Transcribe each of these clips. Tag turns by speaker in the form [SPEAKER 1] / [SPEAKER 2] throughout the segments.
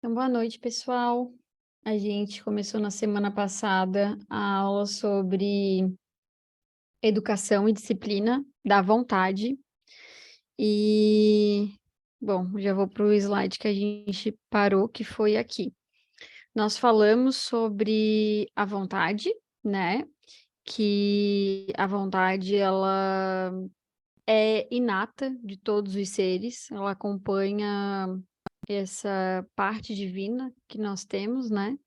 [SPEAKER 1] Então, boa noite, pessoal. A gente começou na semana passada a aula sobre educação e disciplina da vontade. E, bom, já vou para o slide que a gente parou, que foi aqui. Nós falamos sobre a vontade, né? Que a vontade, ela é inata de todos os seres, ela acompanha essa parte divina que nós temos, né?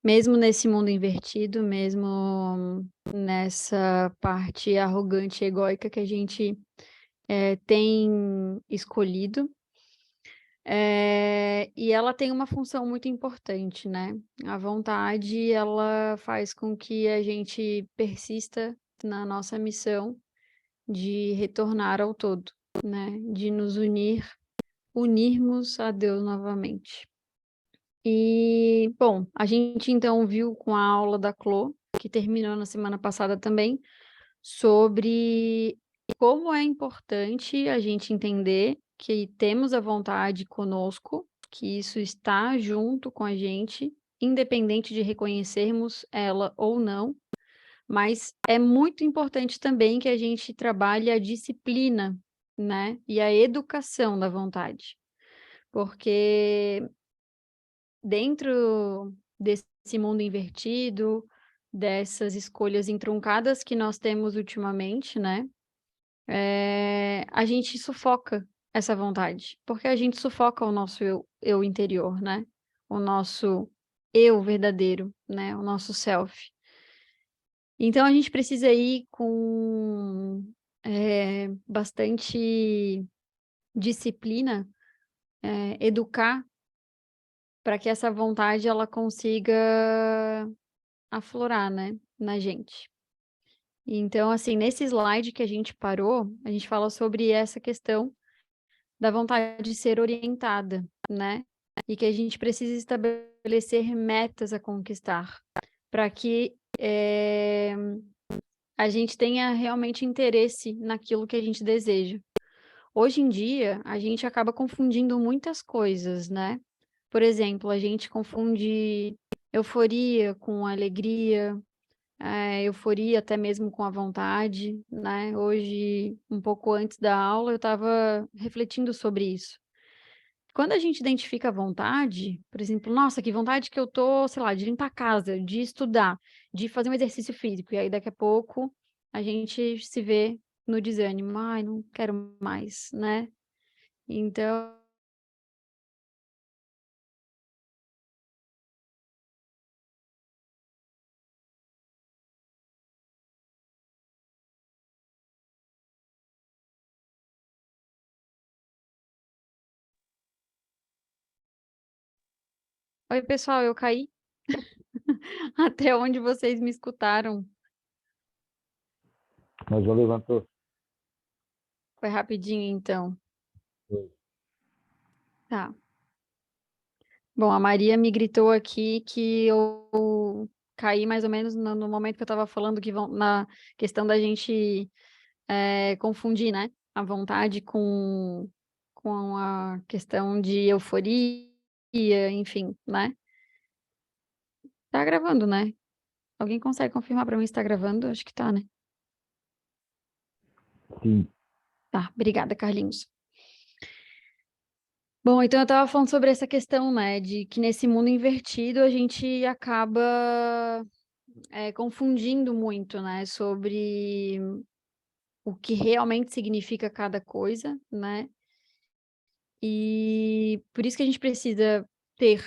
[SPEAKER 1] Mesmo nesse mundo invertido, mesmo nessa parte arrogante e egóica que a gente tem escolhido. E ela tem uma função muito importante, né? A vontade, ela faz com que a gente persista na nossa missão de retornar ao todo, né? De nos unirmos a Deus novamente. E, bom, a gente então viu com a aula da Clô, que terminou na semana passada também, sobre como é importante a gente entender que temos a vontade conosco, que isso está junto com a gente, independente de reconhecermos ela ou não, mas é muito importante também que a gente trabalhe a disciplina, né, e a educação da vontade, porque dentro desse mundo invertido, dessas escolhas entruncadas que nós temos ultimamente, né, a gente sufoca essa vontade, porque a gente sufoca o nosso eu interior, né, o nosso eu verdadeiro, né, o nosso self. Então a gente precisa ir com, bastante disciplina, educar para que essa vontade ela consiga aflorar, né, na gente. Então, assim, nesse slide que a gente parou, a gente fala sobre essa questão da vontade de ser orientada, né, e que a gente precisa estabelecer metas a conquistar, para que, a gente tenha realmente interesse naquilo que a gente deseja. Hoje em dia, a gente acaba confundindo muitas coisas, né. Por exemplo, a gente confunde euforia com alegria, euforia até mesmo com a vontade, né. Hoje, um pouco antes da aula, eu estava refletindo sobre isso. Quando a gente identifica a vontade, por exemplo: "Nossa, que vontade que eu tô, sei lá, de limpar a casa, de estudar, de fazer um exercício físico", e aí daqui a pouco a gente se vê no desânimo: "Ai, não quero mais", né. Então oi pessoal, eu caí? Até onde vocês me escutaram?
[SPEAKER 2] Mas já levantou?
[SPEAKER 1] Foi rapidinho então.
[SPEAKER 2] Foi.
[SPEAKER 1] Tá. Bom, a Maria me gritou aqui que eu caí mais ou menos no momento que eu estava falando que vão na questão da gente, confundir, né, a vontade com a questão de euforia, enfim, né. Tá gravando, né? Alguém consegue confirmar pra mim se tá gravando? Acho que tá, né?
[SPEAKER 2] Sim,
[SPEAKER 1] Tá, obrigada, Carlinhos. Bom, então eu estava falando sobre essa questão, né, de que nesse mundo invertido a gente acaba, confundindo muito, né, sobre o que realmente significa cada coisa, né, e por isso que a gente precisa ter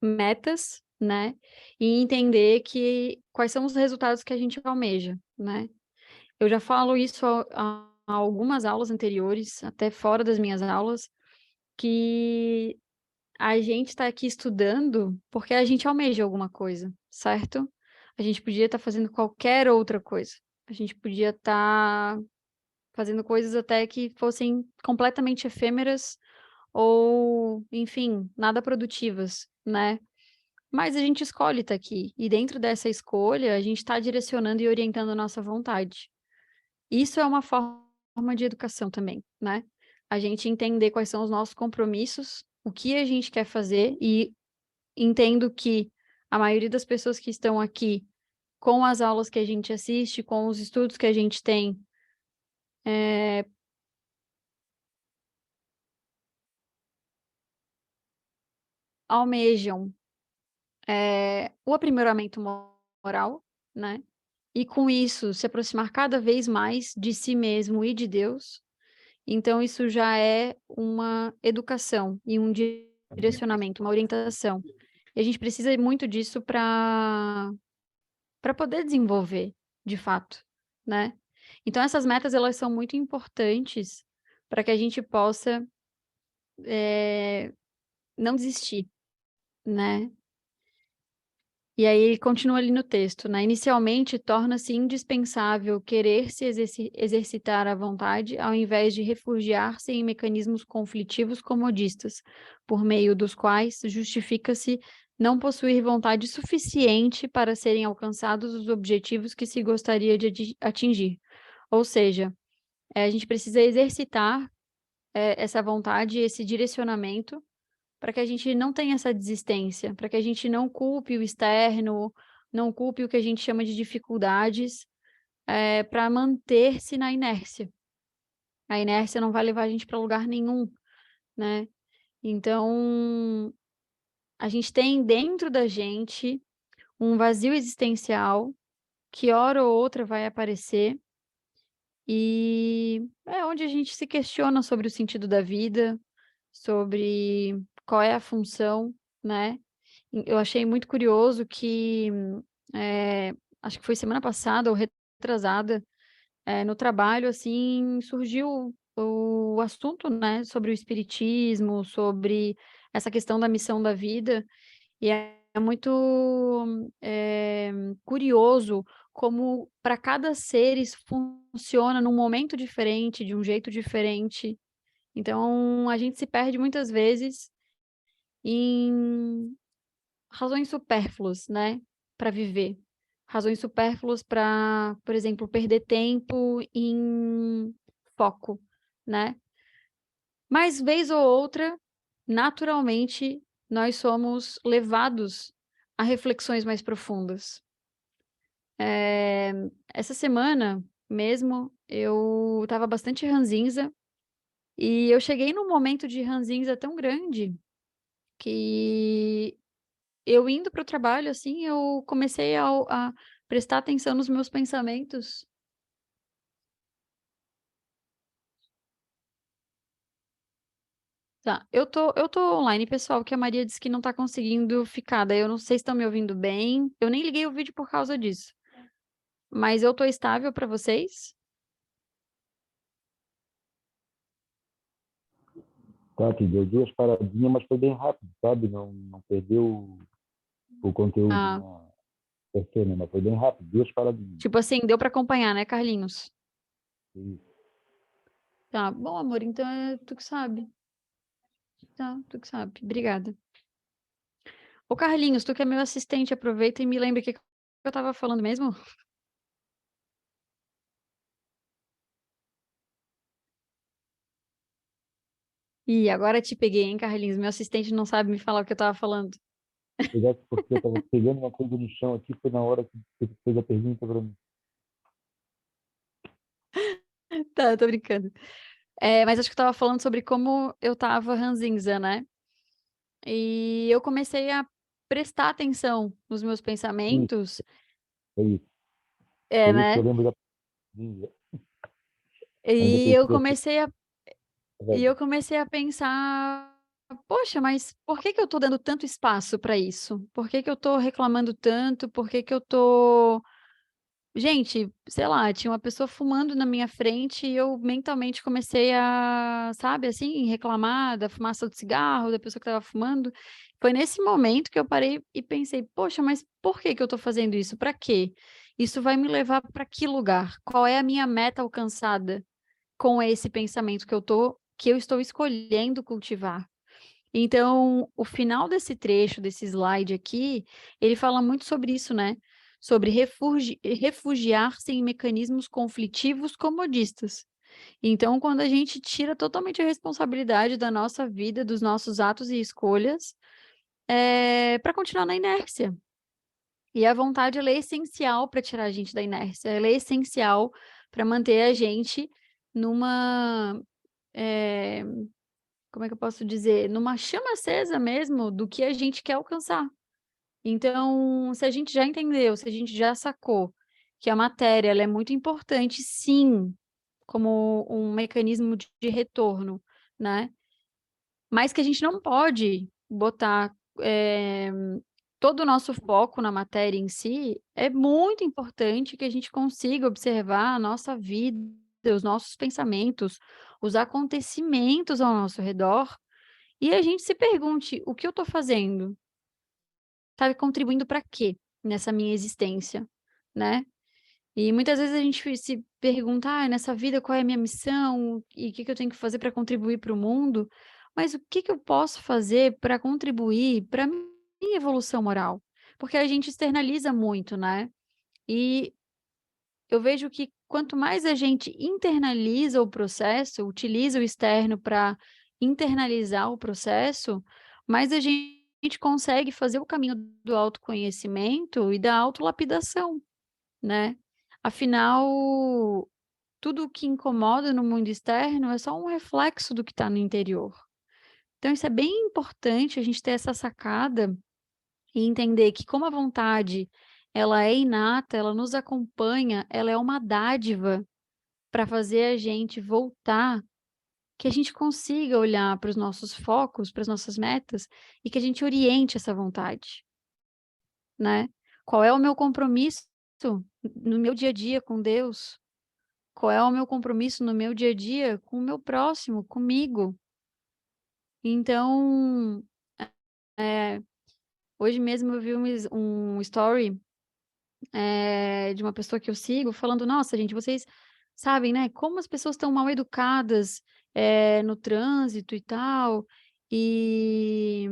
[SPEAKER 1] metas, né, e entender que quais são os resultados que a gente almeja, né. Eu já falo isso há algumas aulas anteriores, até fora das minhas aulas, que a gente está aqui estudando porque a gente almeja alguma coisa, certo? A gente podia estar fazendo qualquer outra coisa. A gente podia estar fazendo coisas até que fossem completamente efêmeras ou, enfim, nada produtivas, né. Mas a gente escolhe estar aqui, e dentro dessa escolha, a gente está direcionando e orientando a nossa vontade. Isso é uma forma de educação também, né. A gente entender quais são os nossos compromissos o que a gente quer fazer e entendo que a maioria das pessoas que estão aqui, com as aulas que a gente assiste, com os estudos que a gente tem, almejam o aprimoramento moral, né? E com isso se aproximar cada vez mais de si mesmo e de Deus. Então isso já é uma educação e um direcionamento, uma orientação. E a gente precisa muito disso para poder desenvolver, de fato, né? Então essas metas elas são muito importantes para que a gente possa não desistir, né? E aí ele continua ali no texto, né? Inicialmente, torna-se indispensável querer se exercitar à vontade, ao invés de refugiar-se em mecanismos conflitivos comodistas, por meio dos quais justifica-se não possuir vontade suficiente para serem alcançados os objetivos que se gostaria de atingir. Ou seja, a gente precisa exercitar essa vontade, esse direcionamento, para que a gente não tenha essa desistência, para que a gente não culpe o externo, não culpe o que a gente chama de dificuldades, para manter-se na inércia. A inércia não vai levar a gente para lugar nenhum, né. Então, a gente tem dentro da gente um vazio existencial que hora ou outra vai aparecer, e é onde a gente se questiona sobre o sentido da vida, sobre qual é a função, né. Eu achei muito curioso que, acho que foi semana passada ou retrasada, no trabalho, assim, surgiu o assunto, né, sobre o espiritismo, sobre essa questão da missão da vida, e é muito, curioso como para cada ser isso funciona num momento diferente, de um jeito diferente. Então a gente se perde muitas vezes em razões supérfluas, né, para viver. Razões supérfluas para, por exemplo, perder tempo em foco, né. Mas vez ou outra, naturalmente, nós somos levados a reflexões mais profundas. Essa semana mesmo, eu estava bastante ranzinza, e eu cheguei num momento de ranzinza tão grande, que eu indo para o trabalho, assim, eu comecei a prestar atenção nos meus pensamentos. Tá, eu tô online, pessoal, que a Maria disse que não tá conseguindo ficar, daí eu não sei se estão me ouvindo bem, eu nem liguei o vídeo por causa disso. Mas eu tô estável para vocês?
[SPEAKER 2] Tá, que deu duas paradinhas, mas foi bem rápido, sabe? Não perdeu o conteúdo
[SPEAKER 1] Ah,
[SPEAKER 2] na terceira, mas foi bem rápido, duas paradinhas.
[SPEAKER 1] tipo assim, deu para acompanhar, né, Carlinhos?
[SPEAKER 2] Isso.
[SPEAKER 1] Tá, bom, amor, então é tu que sabe. Tá, tu que sabe. Obrigada. Ô, Carlinhos, tu que é meu assistente, aproveita e me lembra o que que eu estava falando mesmo? Ih, agora te peguei, hein, Carlinhos, meu assistente não sabe me falar o que eu estava falando.
[SPEAKER 2] Pegasse porque eu estava pegando uma coisa no chão aqui, foi na hora que você fez a pergunta para mim.
[SPEAKER 1] Tá, eu tô brincando. Mas acho que eu estava falando sobre como eu estava ranzinza, né. E eu comecei a prestar atenção nos meus
[SPEAKER 2] Isso,
[SPEAKER 1] pensamentos,
[SPEAKER 2] é isso. Por isso que eu
[SPEAKER 1] né,
[SPEAKER 2] lembro da pergunta. Ainda
[SPEAKER 1] e eu
[SPEAKER 2] pensei,
[SPEAKER 1] comecei a e
[SPEAKER 2] velho,
[SPEAKER 1] eu comecei a pensar: "Poxa, mas por que que eu tô dando tanto espaço para isso? Por que que eu tô reclamando tanto? Por que que eu tô". Gente, sei lá, tinha uma pessoa fumando na minha frente e eu mentalmente comecei a, sabe, assim, reclamar da fumaça do cigarro, da pessoa que estava fumando. Foi nesse momento que eu parei e pensei: "Poxa, mas por que que eu estou fazendo isso? Para quê? Isso vai me levar para que lugar? Qual é a minha meta alcançada com esse pensamento que eu estou escolhendo cultivar?". Então, o final desse trecho, desse slide aqui, ele fala muito sobre isso, né, sobre refugiar-se em mecanismos conflitivos comodistas. Então, quando a gente tira totalmente a responsabilidade da nossa vida, dos nossos atos e escolhas, para continuar na inércia. E a vontade, ela é essencial para tirar a gente da inércia, ela é essencial para manter a gente numa, eh, como é que eu posso dizer? Numa chama acesa mesmo do que a gente quer alcançar. Então, se a gente já entendeu, se a gente já sacou que a matéria ela é muito importante, sim, como um mecanismo de retorno, né, mas que a gente não pode botar, todo o nosso foco na matéria em si, é muito importante que a gente consiga observar a nossa vida, os nossos pensamentos, os acontecimentos ao nosso redor, e a gente se pergunte: "O que eu estou fazendo? Tá contribuindo para quê nessa minha existência?", né. E muitas vezes a gente se pergunta: "Ai, nessa vida qual é a minha missão e o que que eu tenho que fazer para contribuir para o mundo?", mas o que que eu posso fazer para contribuir para minha evolução moral? Porque a gente externaliza muito, né. E eu vejo que quanto mais a gente internaliza o processo, utiliza o externo para internalizar o processo, mais a gente consegue fazer o caminho do autoconhecimento e da autolapidação, né. Afinal, tudo o que incomoda no mundo externo é só um reflexo do que está no interior. Então isso é bem importante a gente ter essa sacada e entender que como a vontade, ela é inata, ela nos acompanha, ela é uma dádiva para fazer a gente voltar, que a gente consiga olhar para os nossos focos, para as nossas metas e que a gente oriente essa vontade, né. Qual é o meu compromisso no meu dia a dia com Deus? Qual é o meu compromisso no meu dia a dia com o meu próximo, comigo? Então, eh, hoje mesmo eu vi um story, de uma pessoa que eu sigo falando: "Nossa gente, vocês sabem, né, como as pessoas estão mal educadas, no trânsito e tal, e,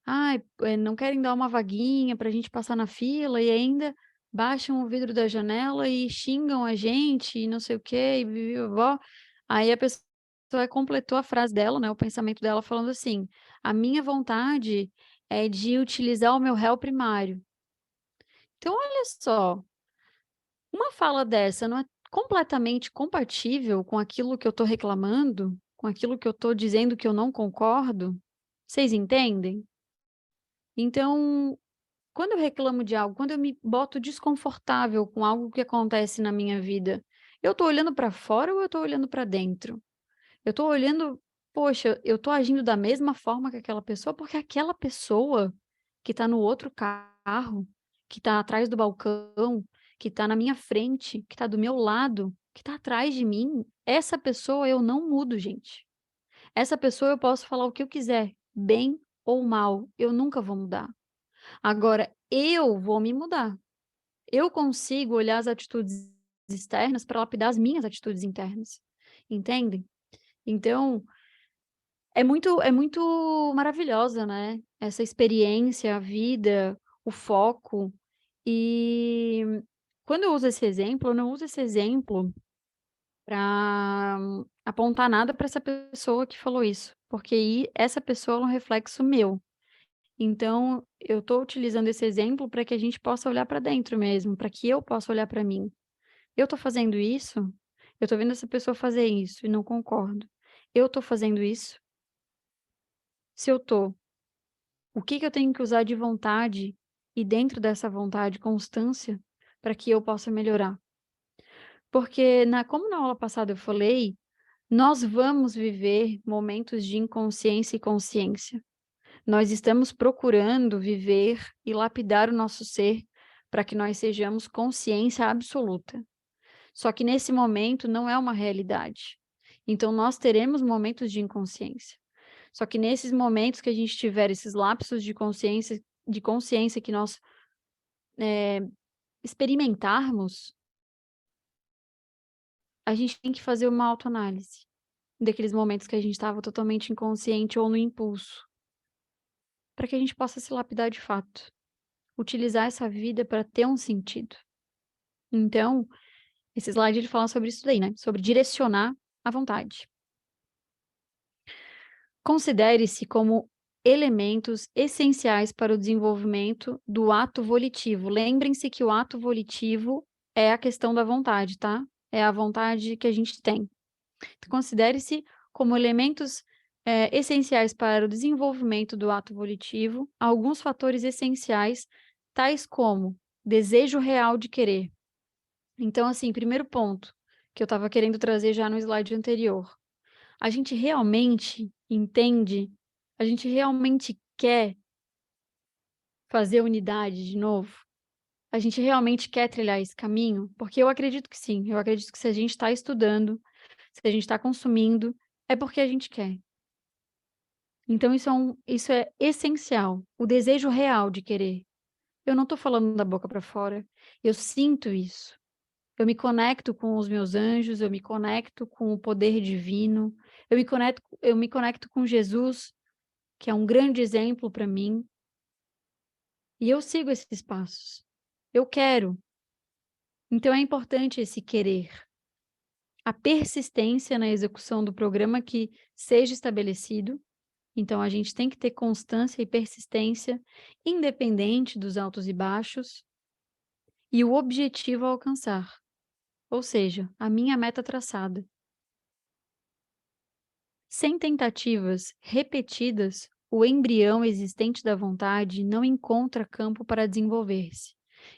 [SPEAKER 1] ai, não querem dar uma vaguinha para a gente passar na fila e ainda baixam o vidro da janela e xingam a gente e não sei o quê e vi-vi-vó". Aí a pessoa completou a frase dela, né, o pensamento dela falando assim: "A minha vontade é de utilizar o meu réu primário". Então olha só, uma fala dessa não é completamente compatível com aquilo que eu estou reclamando, com aquilo que eu estou dizendo que eu não concordo? Vocês entendem? Então, quando eu reclamo de algo, quando eu me boto desconfortável com algo que acontece na minha vida, eu estou olhando para fora ou eu estou olhando para dentro? Eu estou olhando, poxa, eu estou agindo da mesma forma que aquela pessoa, porque aquela pessoa que está no outro carro, que está atrás do balcão, que está na minha frente, que está do meu lado, que está atrás de mim, essa pessoa eu não mudo, gente. Essa pessoa eu posso falar o que eu quiser, bem ou mal, eu nunca vou mudar. Agora, eu vou me mudar. Eu consigo olhar as atitudes externas para lapidar as minhas atitudes internas, entendem? Então, é muito maravilhosa, né, essa experiência, a vida, o foco. E quando eu uso esse exemplo, eu não uso esse exemplo para apontar nada para essa pessoa que falou isso, porque essa pessoa é um reflexo meu. Então, eu estou utilizando esse exemplo para que a gente possa olhar para dentro mesmo, para que eu possa olhar para mim. Eu estou fazendo isso? Eu estou vendo essa pessoa fazer isso e não concordo. Eu estou fazendo isso? Se eu estou, o que que eu tenho que usar de vontade e dentro dessa vontade, constância, para que eu possa melhorar? Porque como na aula passada eu falei, nós vamos viver momentos de inconsciência e consciência. Nós estamos procurando viver e lapidar o nosso ser para que nós sejamos consciência absoluta. Só que nesse momento não é uma realidade. Então nós teremos momentos de inconsciência. Só que nesses momentos que a gente tiver esses lapsos de consciência que nós, eh, experimentarmos, a gente tem que fazer uma autoanálise daqueles momentos que a gente estava totalmente inconsciente ou no impulso, para que a gente possa se lapidar de fato, utilizar essa vida para ter um sentido. Então, esse slide ele fala sobre isso daí, né, sobre direcionar a vontade. Considere-se como elementos essenciais para o desenvolvimento do ato volitivo. Lembrem-se que o ato volitivo é a questão da vontade, tá? É a vontade que a gente tem. Então, considere-se como elementos essenciais para o desenvolvimento do ato volitivo alguns fatores essenciais, tais como desejo real de querer. Então, assim, primeiro ponto que eu estava querendo trazer já no slide anterior. A gente realmente entende, a gente realmente quer fazer unidade de novo? A gente realmente quer trilhar esse caminho? Porque eu acredito que sim, eu acredito que se a gente está estudando, se a gente está consumindo, é porque a gente quer. Então isso é essencial, o desejo real de querer. Eu não estou falando da boca para fora, eu sinto isso. Eu me conecto com os meus anjos, eu me conecto com o poder divino, eu me conecto com Jesus, que é um grande exemplo para mim, e eu sigo esses passos. Eu quero. Então é importante esse querer. A persistência na execução do programa que seja estabelecido. Então a gente tem que ter constância e persistência, independente dos altos e baixos, e o objetivo a alcançar, ou seja, a minha meta traçada. Sem tentativas repetidas, o embrião existente da vontade não encontra campo para desenvolver-se.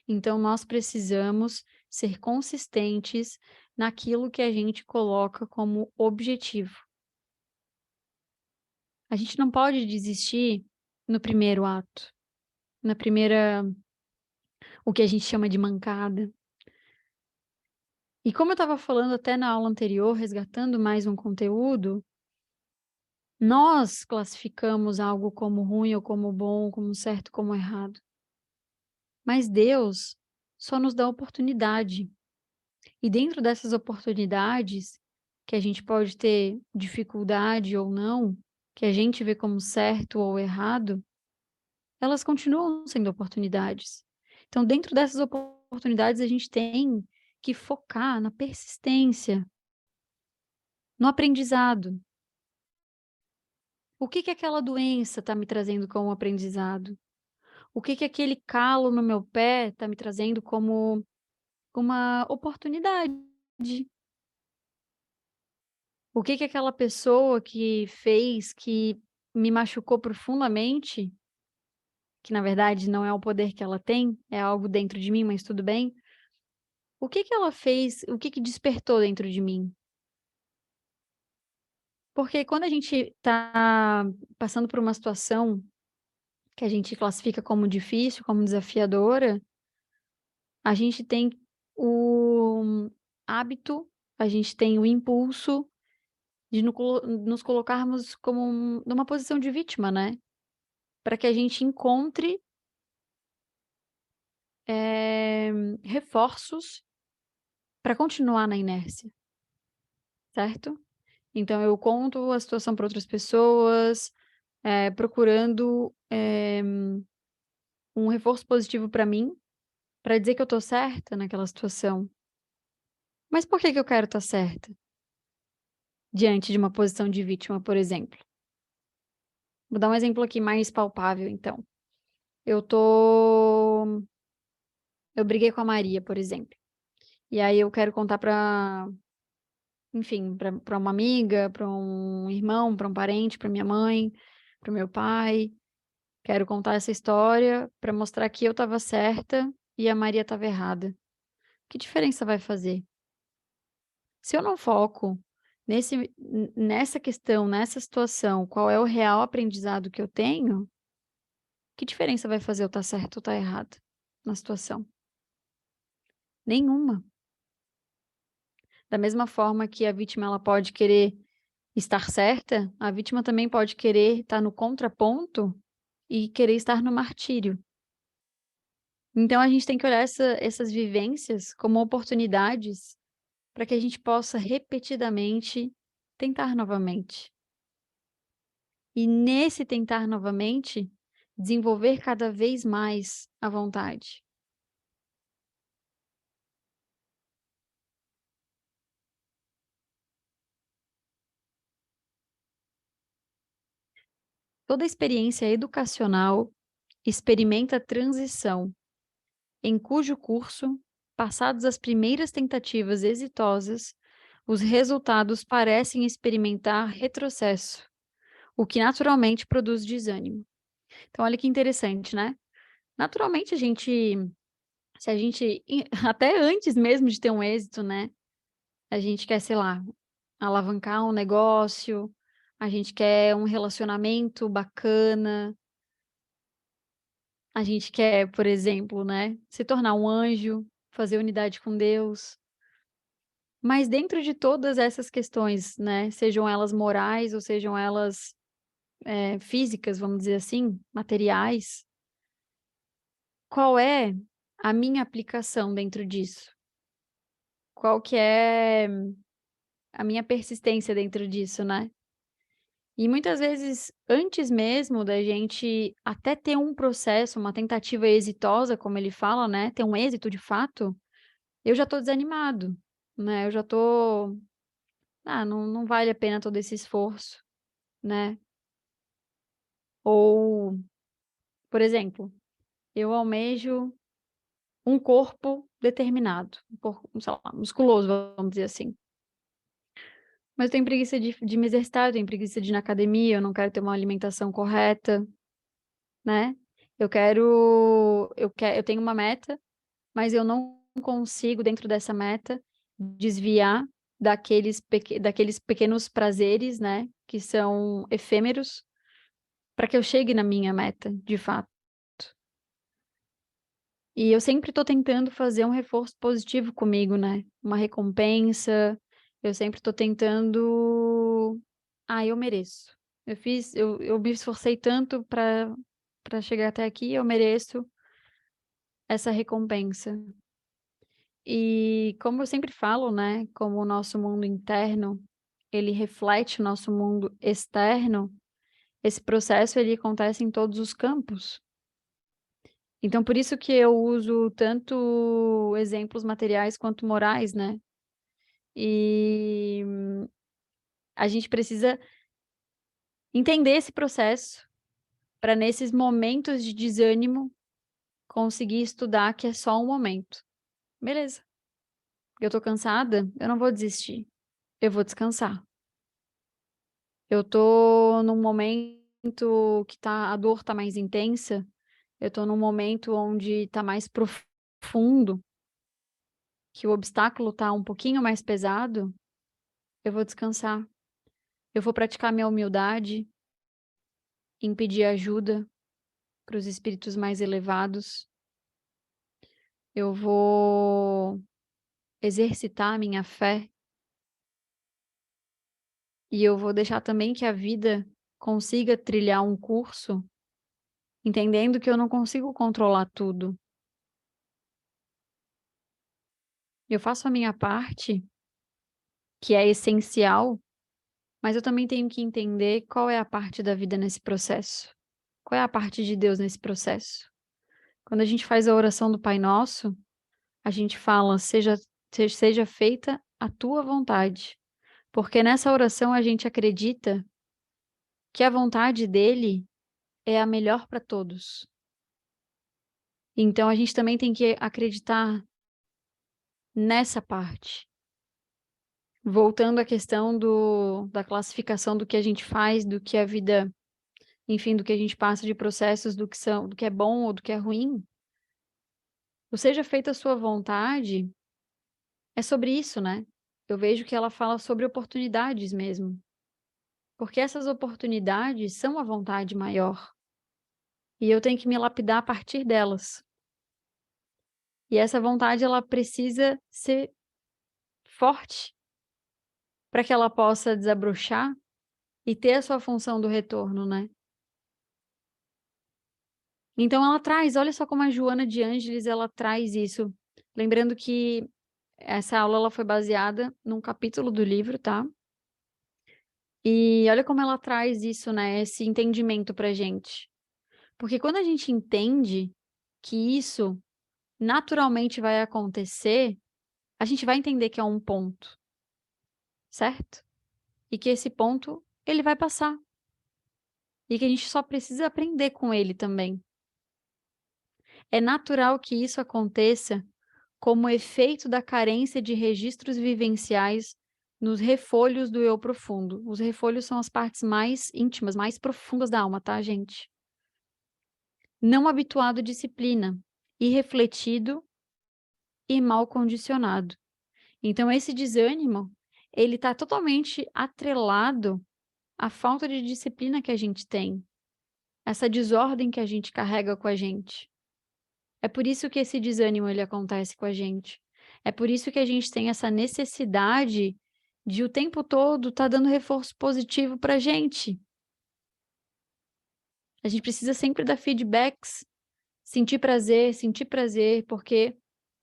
[SPEAKER 1] Então, nós precisamos ser consistentes naquilo que a gente coloca como objetivo. A gente não pode desistir no primeiro ato, na primeira, o que a gente chama de mancada. E como eu estava falando até na aula anterior, resgatando mais um conteúdo, nós classificamos algo como ruim ou como bom, como certo, como errado. Mas Deus só nos dá oportunidade. E dentro dessas oportunidades, que a gente pode ter dificuldade ou não, que a gente vê como certo ou errado, elas continuam sendo oportunidades. Então, dentro dessas oportunidades, a gente tem que focar na persistência, no aprendizado. O que que aquela doença está me trazendo como aprendizado? O que que aquele calo no meu pé está me trazendo como uma oportunidade? O que que aquela pessoa que fez, que me machucou profundamente, que na verdade não é o poder que ela tem, é algo dentro de mim, mas tudo bem. O que que ela fez, o que que despertou dentro de mim? Porque quando a gente está passando por uma situação que a gente classifica como difícil, como desafiadora, a gente tem o hábito, a gente tem o impulso de nos colocarmos como numa posição de vítima, né, para que a gente encontre, eh, reforços para continuar na inércia, certo? Então eu conto a situação para outras pessoas, procurando, um reforço positivo para mim, para dizer que eu tô certa naquela situação. Mas por que que eu quero estar certa? Diante de uma posição de vítima, por exemplo. Vou dar um exemplo aqui mais palpável, então. Eu tô eu briguei com a Maria, por exemplo. E aí eu quero contar pra, enfim, pra uma amiga, pra um irmão, pra um parente, pra minha mãe, para o meu pai. Quero contar essa história pra mostrar que eu estava certa e a Maria estava errada. Que diferença vai fazer? Se eu não foco nessa questão, nessa situação, qual é o real aprendizado que eu tenho, que diferença vai fazer eu estar certo ou estar errado na situação? Nenhuma. Da mesma forma que a vítima ela pode querer estar certa, a vítima também pode querer estar no contraponto e querer estar no martírio. Então a gente tem que olhar essas vivências como oportunidades para que a gente possa repetidamente tentar novamente. E nesse tentar novamente, desenvolver cada vez mais a vontade. Toda experiência educacional experimenta transição, em cujo curso, passadas as primeiras tentativas exitosas, os resultados parecem experimentar retrocesso, o que naturalmente produz desânimo. Então, olha que interessante, né? Naturalmente, se a gente, até antes mesmo de ter um êxito, né? A gente quer, sei lá, alavancar um negócio, a gente quer um relacionamento bacana, a gente quer, por exemplo, né, se tornar um anjo, fazer unidade com Deus. Mas dentro de todas essas questões, né, sejam elas morais ou sejam elas, físicas, vamos dizer assim, materiais, qual é a minha aplicação dentro disso? Qual que é a minha persistência dentro disso, né? E muitas vezes, antes mesmo da gente até ter um processo, uma tentativa exitosa, como ele fala, né, ter um êxito de fato, eu já tô desanimado, né, eu já tô: "Ah, não vale a pena todo esse esforço", né. Ou, por exemplo, eu almejo um corpo determinado, um corpo, sei lá, musculoso, vamos dizer assim. Mas eu tenho preguiça de me exercitar, eu tenho preguiça de ir na academia, eu não quero ter uma alimentação correta, né. Eu tenho uma meta, mas eu não consigo, dentro dessa meta, desviar daqueles pequenos prazeres, né, que são efêmeros, para que eu chegue na minha meta, de fato. E eu sempre estou tentando fazer um reforço positivo comigo, né, uma recompensa, eu sempre estou tentando: "Ah, eu mereço. Eu me esforcei tanto para chegar até aqui, eu mereço essa recompensa". E como eu sempre falo, né, como o nosso mundo interno, ele reflete o nosso mundo externo, esse processo ele acontece em todos os campos. Então por isso que eu uso tanto exemplos materiais quanto morais, né. E a gente precisa entender esse processo, para nesses momentos de desânimo, conseguir estudar que é só um momento. Beleza, eu tô cansada, eu não vou desistir, eu vou descansar. Eu tô num momento que a dor tá mais intensa, eu tô num momento onde tá mais profundo, que o obstáculo tá um pouquinho mais pesado, eu vou descansar. Eu vou praticar minha humildade, em pedir ajuda para os espíritos mais elevados. Eu vou exercitar a minha fé e eu vou deixar também que a vida consiga trilhar um curso, entendendo que eu não consigo controlar tudo. Eu faço a minha parte, que é essencial, mas eu também tenho que entender qual é a parte da vida nesse processo. Qual é a parte de Deus nesse processo? Quando a gente faz a oração do Pai Nosso, a gente fala: "Seja feita a tua vontade", porque nessa oração a gente acredita que a vontade dele é a melhor para todos. Então a gente também tem que acreditar nessa parte. Voltando à questão da classificação do que a gente faz, do que a vida, enfim, do que a gente passa de processos, do que é bom ou do que é ruim, o "seja feita a sua vontade" é sobre isso, né. Eu vejo que ela fala sobre oportunidades mesmo, porque essas oportunidades são a vontade maior, e eu tenho que me lapidar a partir delas. E essa vontade ela precisa ser forte, para que ela possa desabrochar e ter a sua função do retorno, né. Então ela traz, olha só como a Joana de Ângeles ela traz isso, lembrando que essa aula ela foi baseada num capítulo do livro, tá. E olha como ela traz isso, né, esse entendimento pra gente. Porque quando a gente entende que isso naturalmente vai acontecer, a gente vai entender que é um ponto, certo? E que esse ponto, ele vai passar. e que a gente só precisa aprender com ele também. É natural que isso aconteça como efeito da carência de registros vivenciais nos refolhos do eu profundo. Os refolhos são as partes mais íntimas, mais profundas da alma, tá, gente? Não habituado à disciplina, irrefletido e mal condicionado. Então esse desânimo, ele está totalmente atrelado à falta de disciplina que a gente tem, essa desordem que a gente carrega com a gente. É por isso que esse desânimo ele acontece com a gente. É por isso que a gente tem essa necessidade de o tempo todo estar dando reforço positivo pra gente. A gente precisa sempre dar feedbacks, sentir prazer, porque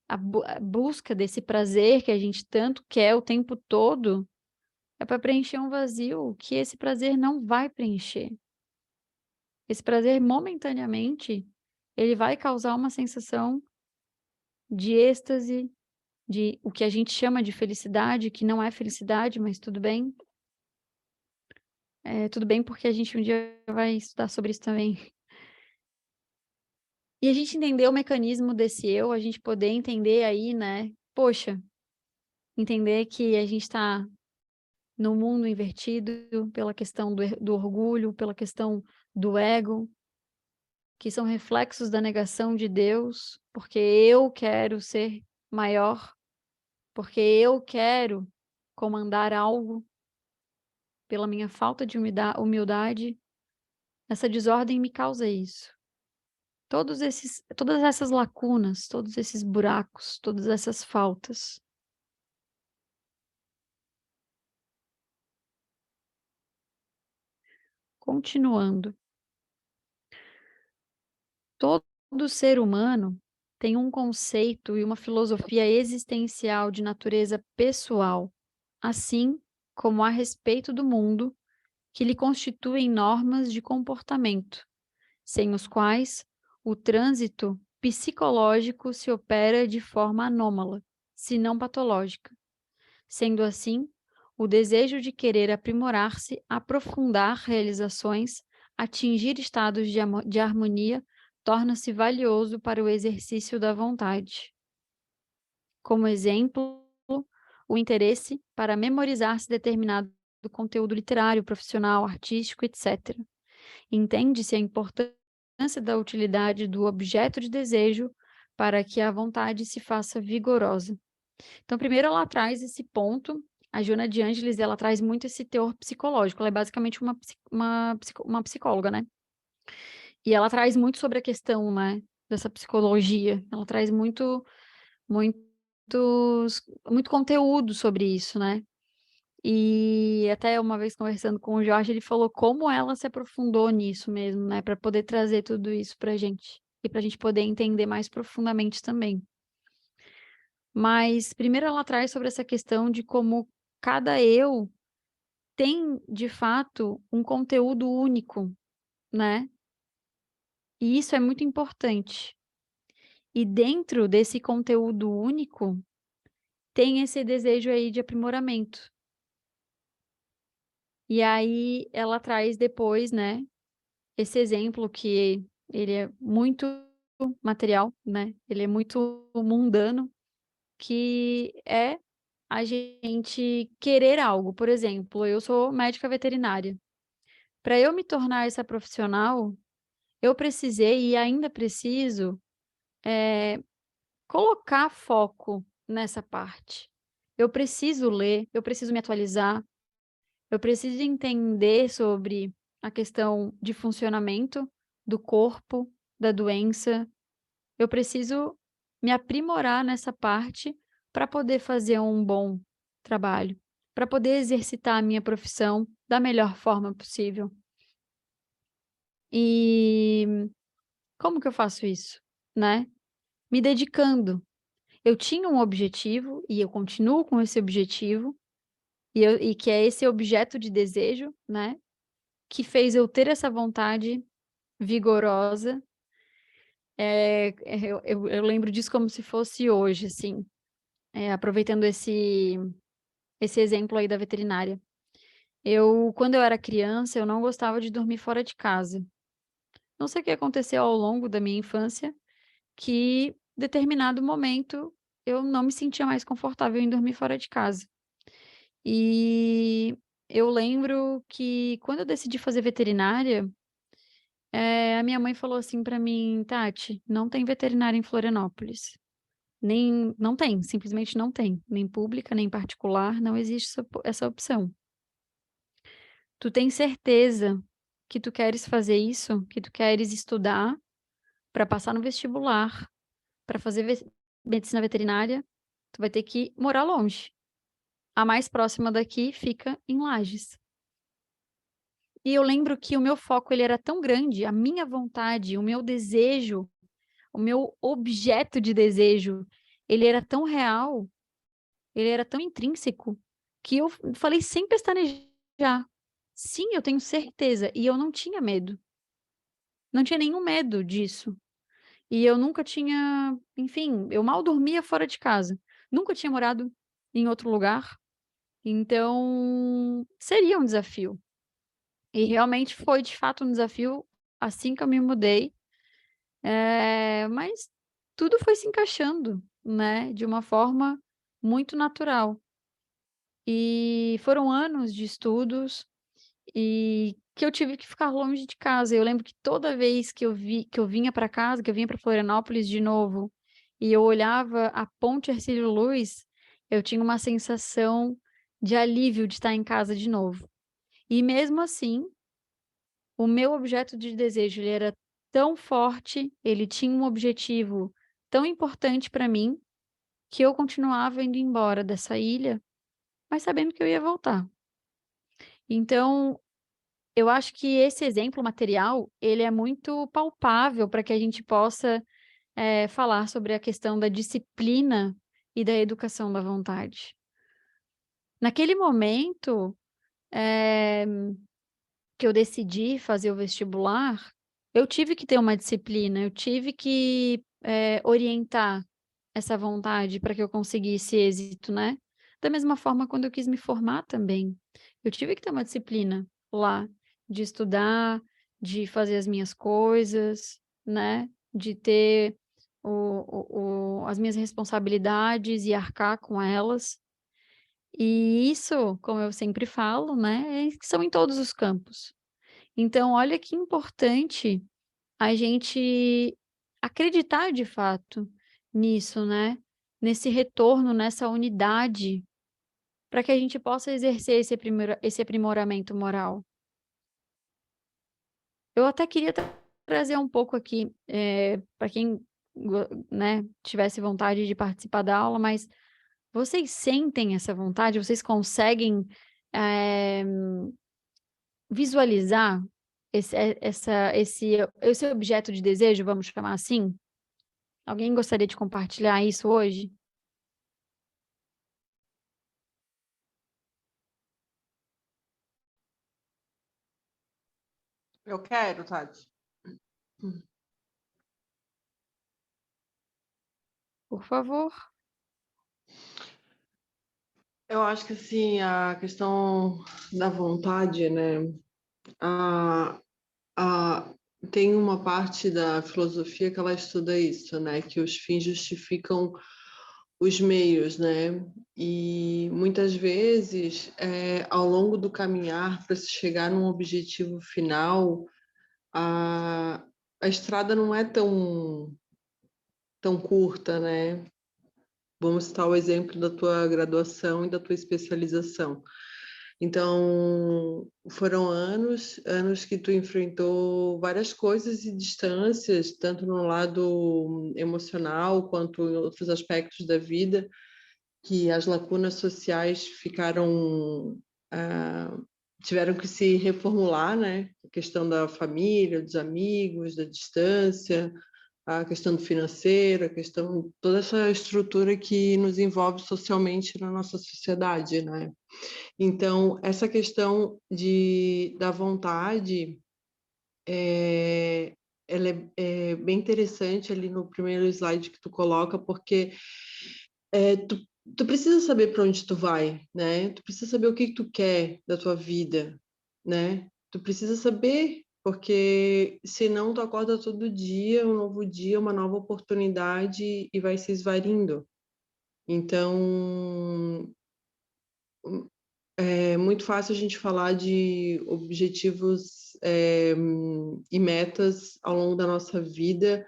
[SPEAKER 1] a busca desse prazer que a gente tanto quer o tempo todo é para preencher um vazio que esse prazer não vai preencher. Esse prazer, momentaneamente, ele vai causar uma sensação de êxtase, de o que a gente chama de felicidade, que não é felicidade, mas tudo bem. Tudo bem porque a gente um dia vai estudar sobre isso também. E a gente entender o mecanismo desse eu, a gente poder entender aí, né, poxa, entender que a gente está no mundo invertido pela questão do orgulho, pela questão do ego, que são reflexos da negação de Deus, porque eu quero ser maior, porque eu quero comandar algo, pela minha falta de humildade, essa desordem me causa isso. Todas essas lacunas, todos esses buracos, todas essas faltas. Continuando. Todo ser humano tem um conceito e uma filosofia existencial de natureza pessoal, assim como a respeito do mundo, que lhe constituem normas de comportamento, sem os quais o trânsito psicológico se opera de forma anômala, se não patológica. Sendo assim, o desejo de querer aprimorar-se, aprofundar realizações, atingir estados de harmonia, torna-se valioso para o exercício da vontade. Como exemplo, o interesse para memorizar-se determinado conteúdo literário, profissional, artístico, etc. Entende-se a importância da utilidade do objeto de desejo para que a vontade se faça vigorosa. Então, primeiro ela traz esse ponto, a Joana de Ângeles, ela traz muito esse teor psicológico, ela é basicamente uma psicóloga, né? E ela traz muito sobre a questão, né, dessa psicologia, ela traz muito conteúdo sobre isso, né? E até uma vez conversando com o Jorge, ele falou como ela se aprofundou nisso mesmo, né, para poder trazer tudo isso pra gente, e pra gente poder entender mais profundamente também. Mas primeiro ela traz sobre essa questão de como cada eu tem, de fato, um conteúdo único, né? E isso é muito importante. E dentro desse conteúdo único, tem esse desejo aí de aprimoramento. E aí ela traz depois, né, esse exemplo que ele é muito material, né? Ele é muito mundano, que é a gente querer algo. Por exemplo, eu sou médica veterinária. Para eu me tornar essa profissional, eu precisei e ainda preciso colocar foco nessa parte. Eu preciso ler, eu preciso me atualizar, eu preciso entender sobre a questão de funcionamento do corpo, da doença. Eu preciso me aprimorar nessa parte para poder fazer um bom trabalho, para poder exercitar a minha profissão da melhor forma possível. E como que eu faço isso, né? Me dedicando. Eu tinha um objetivo e eu continuo com esse objetivo, e que é esse objeto de desejo, né? Que fez eu ter essa vontade vigorosa. Eu lembro disso como se fosse hoje, assim, aproveitando esse exemplo aí da veterinária. Quando eu era criança, eu não gostava de dormir fora de casa. Não sei o que aconteceu ao longo da minha infância, que determinado momento eu não me sentia mais confortável em dormir fora de casa. E eu lembro que quando eu decidi fazer veterinária, a minha mãe falou assim pra mim: "Tati, não tem veterinária em Florianópolis. Nem não tem, simplesmente não tem, nem pública, nem particular, não existe essa opção. Tu tem certeza que tu queres fazer isso? Que tu queres estudar para passar no vestibular, para fazer medicina veterinária, tu vai ter que morar longe. A mais próxima daqui fica em Lages". E eu lembro que o meu foco ele era tão grande, a minha vontade, o meu desejo, o meu objeto de desejo, ele era tão real, ele era tão intrínseco, que eu falei sem pestanejar: "Sim, eu tenho certeza", e eu não tinha medo, não tinha nenhum medo disso. E eu nunca tinha, enfim, eu mal dormia fora de casa, nunca tinha morado em outro lugar, então seria um desafio. E realmente foi de fato um desafio assim que eu me mudei, mas tudo foi se encaixando, né, de uma forma muito natural. E foram anos de estudos, e que eu tive que ficar longe de casa. Eu lembro que toda vez que eu vinha para casa, que eu vinha para Florianópolis de novo, e eu olhava a ponte Hercílio Luz, eu tinha uma sensação de alívio de estar em casa de novo. E mesmo assim, o meu objeto de desejo, ele era tão forte, ele tinha um objetivo tão importante para mim, que eu continuava indo embora dessa ilha, mas sabendo que eu ia voltar. Então, eu acho que esse exemplo material, ele é muito palpável para que a gente possa, falar sobre a questão da disciplina e da educação da vontade. Naquele momento, eh, que eu decidi fazer o vestibular, eu tive que ter uma disciplina, eu tive que, orientar essa vontade para que eu conseguisse êxito, né. Da mesma forma quando eu quis me formar também, eu tive que ter uma disciplina lá, de estudar, de fazer as minhas coisas, né, de ter as minhas responsabilidades e arcar com elas. E isso, como eu sempre falo, né, são em todos os campos. Então olha que importante a gente acreditar de fato nisso, né, nesse retorno, nessa unidade, para que a gente possa exercer esse aprimoramento moral. Eu até queria trazer um pouco aqui, para quem né, tivesse vontade de participar da aula, mas vocês sentem essa vontade? Vocês conseguem, eh, visualizar esse objeto de desejo, vamos chamar assim? Alguém gostaria de compartilhar isso hoje?
[SPEAKER 3] Eu quero, Tati.
[SPEAKER 1] Por favor.
[SPEAKER 3] Eu acho que assim, a questão da vontade, né? A, a, tem uma parte da filosofia que ela estuda isso, né? Que os fins justificam os meios, né? E muitas vezes, ao longo do caminhar para se chegar num objetivo final, a, a estrada não é tão curta, né? Vamos citar o exemplo da tua graduação e da tua especialização. Então, foram anos que tu enfrentou várias coisas e distâncias, tanto no lado emocional quanto em outros aspectos da vida, que as lacunas sociais tiveram que se reformular, né? A questão da família, dos amigos, da distância, a questão do financeiro, a questão, toda essa estrutura que nos envolve socialmente na nossa sociedade, né? Então, essa questão da vontade, ela é bem interessante ali no primeiro slide que tu coloca, porque tu precisa saber para onde tu vai, né? Tu precisa saber o que tu quer da tua vida, né? Tu precisa saber, porque senão tu acorda todo dia, um novo dia, uma nova oportunidade e vai se esvaindo. Então, é muito fácil a gente falar de objetivos e metas ao longo da nossa vida,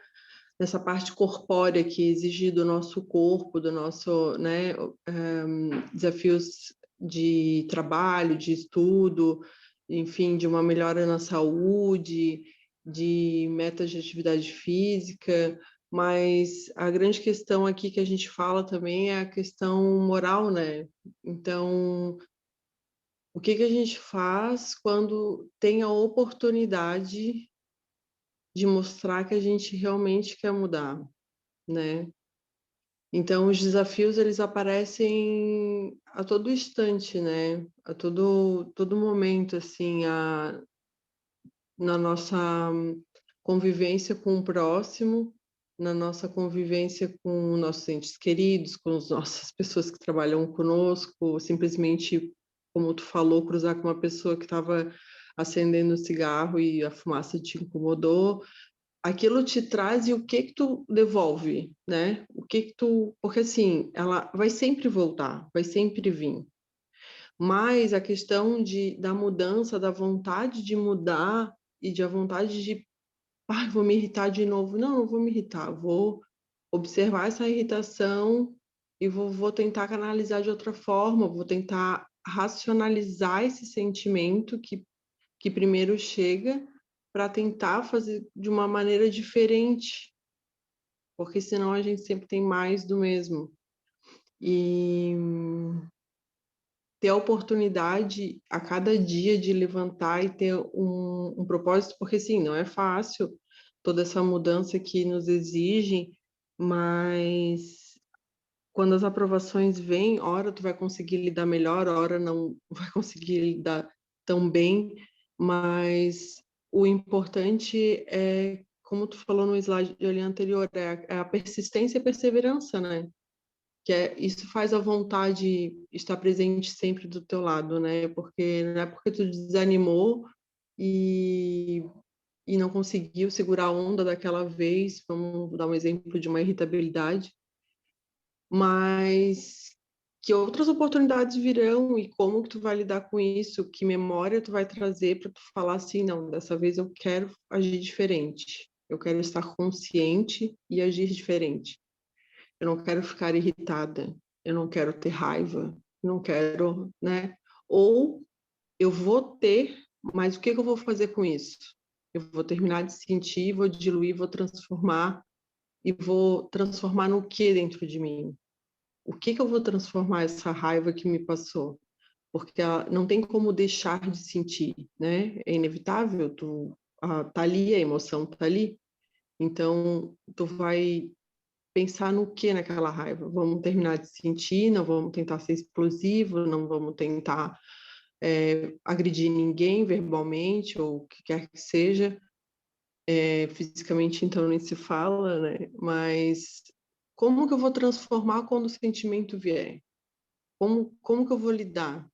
[SPEAKER 3] nessa parte corpórea que exige do nosso corpo, do nosso, né, desafios de trabalho, de estudo, enfim, de uma melhora na saúde, de metas de atividade física, mas a grande questão aqui que a gente fala também é a questão moral, né? Então, o que que a gente faz quando tem a oportunidade de mostrar que a gente realmente quer mudar, né? Então, os desafios, eles aparecem a todo instante, né? A todo momento, assim, na nossa convivência com o próximo, na nossa convivência com nossos entes queridos, com as nossas pessoas que trabalham conosco, simplesmente, como tu falou, cruzar com uma pessoa que estava acendendo um cigarro e a fumaça te incomodou, aquilo te traz e o que que tu devolve, né? O que que tu, porque assim, ela vai sempre voltar, vai sempre vir. Mas a questão da mudança, da vontade de mudar e de a vontade de, vou me irritar de novo. Não, não vou me irritar, vou observar essa irritação e vou tentar canalizar de outra forma, vou tentar racionalizar esse sentimento que primeiro chega para tentar fazer de uma maneira diferente, porque senão a gente sempre tem mais do mesmo. E ter a oportunidade a cada dia de levantar e ter um propósito, porque sim, não é fácil toda essa mudança que nos exigem, mas quando as aprovações vêm, ora tu vai conseguir lidar melhor, ora não vai conseguir lidar tão bem, mas o importante é, como tu falou no slide ali anterior, é a persistência e a perseverança, né? Isso faz a vontade estar presente sempre do teu lado, né? Porque não é porque tu desanimou e, e não conseguiu segurar a onda daquela vez, vamos dar um exemplo de uma irritabilidade, mas que outras oportunidades virão e como que tu vai lidar com isso, que memória tu vai trazer para tu falar assim, não, dessa vez eu quero agir diferente, eu quero estar consciente e agir diferente. Eu não quero ficar irritada, eu não quero ter raiva, eu não quero, né? Ou eu vou ter, mas o que que eu vou fazer com isso? Eu vou terminar de sentir, vou diluir, vou transformar e vou transformar no que dentro de mim? O que que eu vou transformar essa raiva que me passou? Porque não tem como deixar de sentir, né? É inevitável, tá ali, a emoção tá ali. Então, tu vai pensar no que naquela raiva? Vamos terminar de sentir, não vamos tentar ser explosivo, não vamos tentar agredir ninguém verbalmente ou o que quer que seja. Fisicamente, então, nem se fala, né? Mas como que eu vou transformar quando o sentimento vier? Como que eu vou lidar?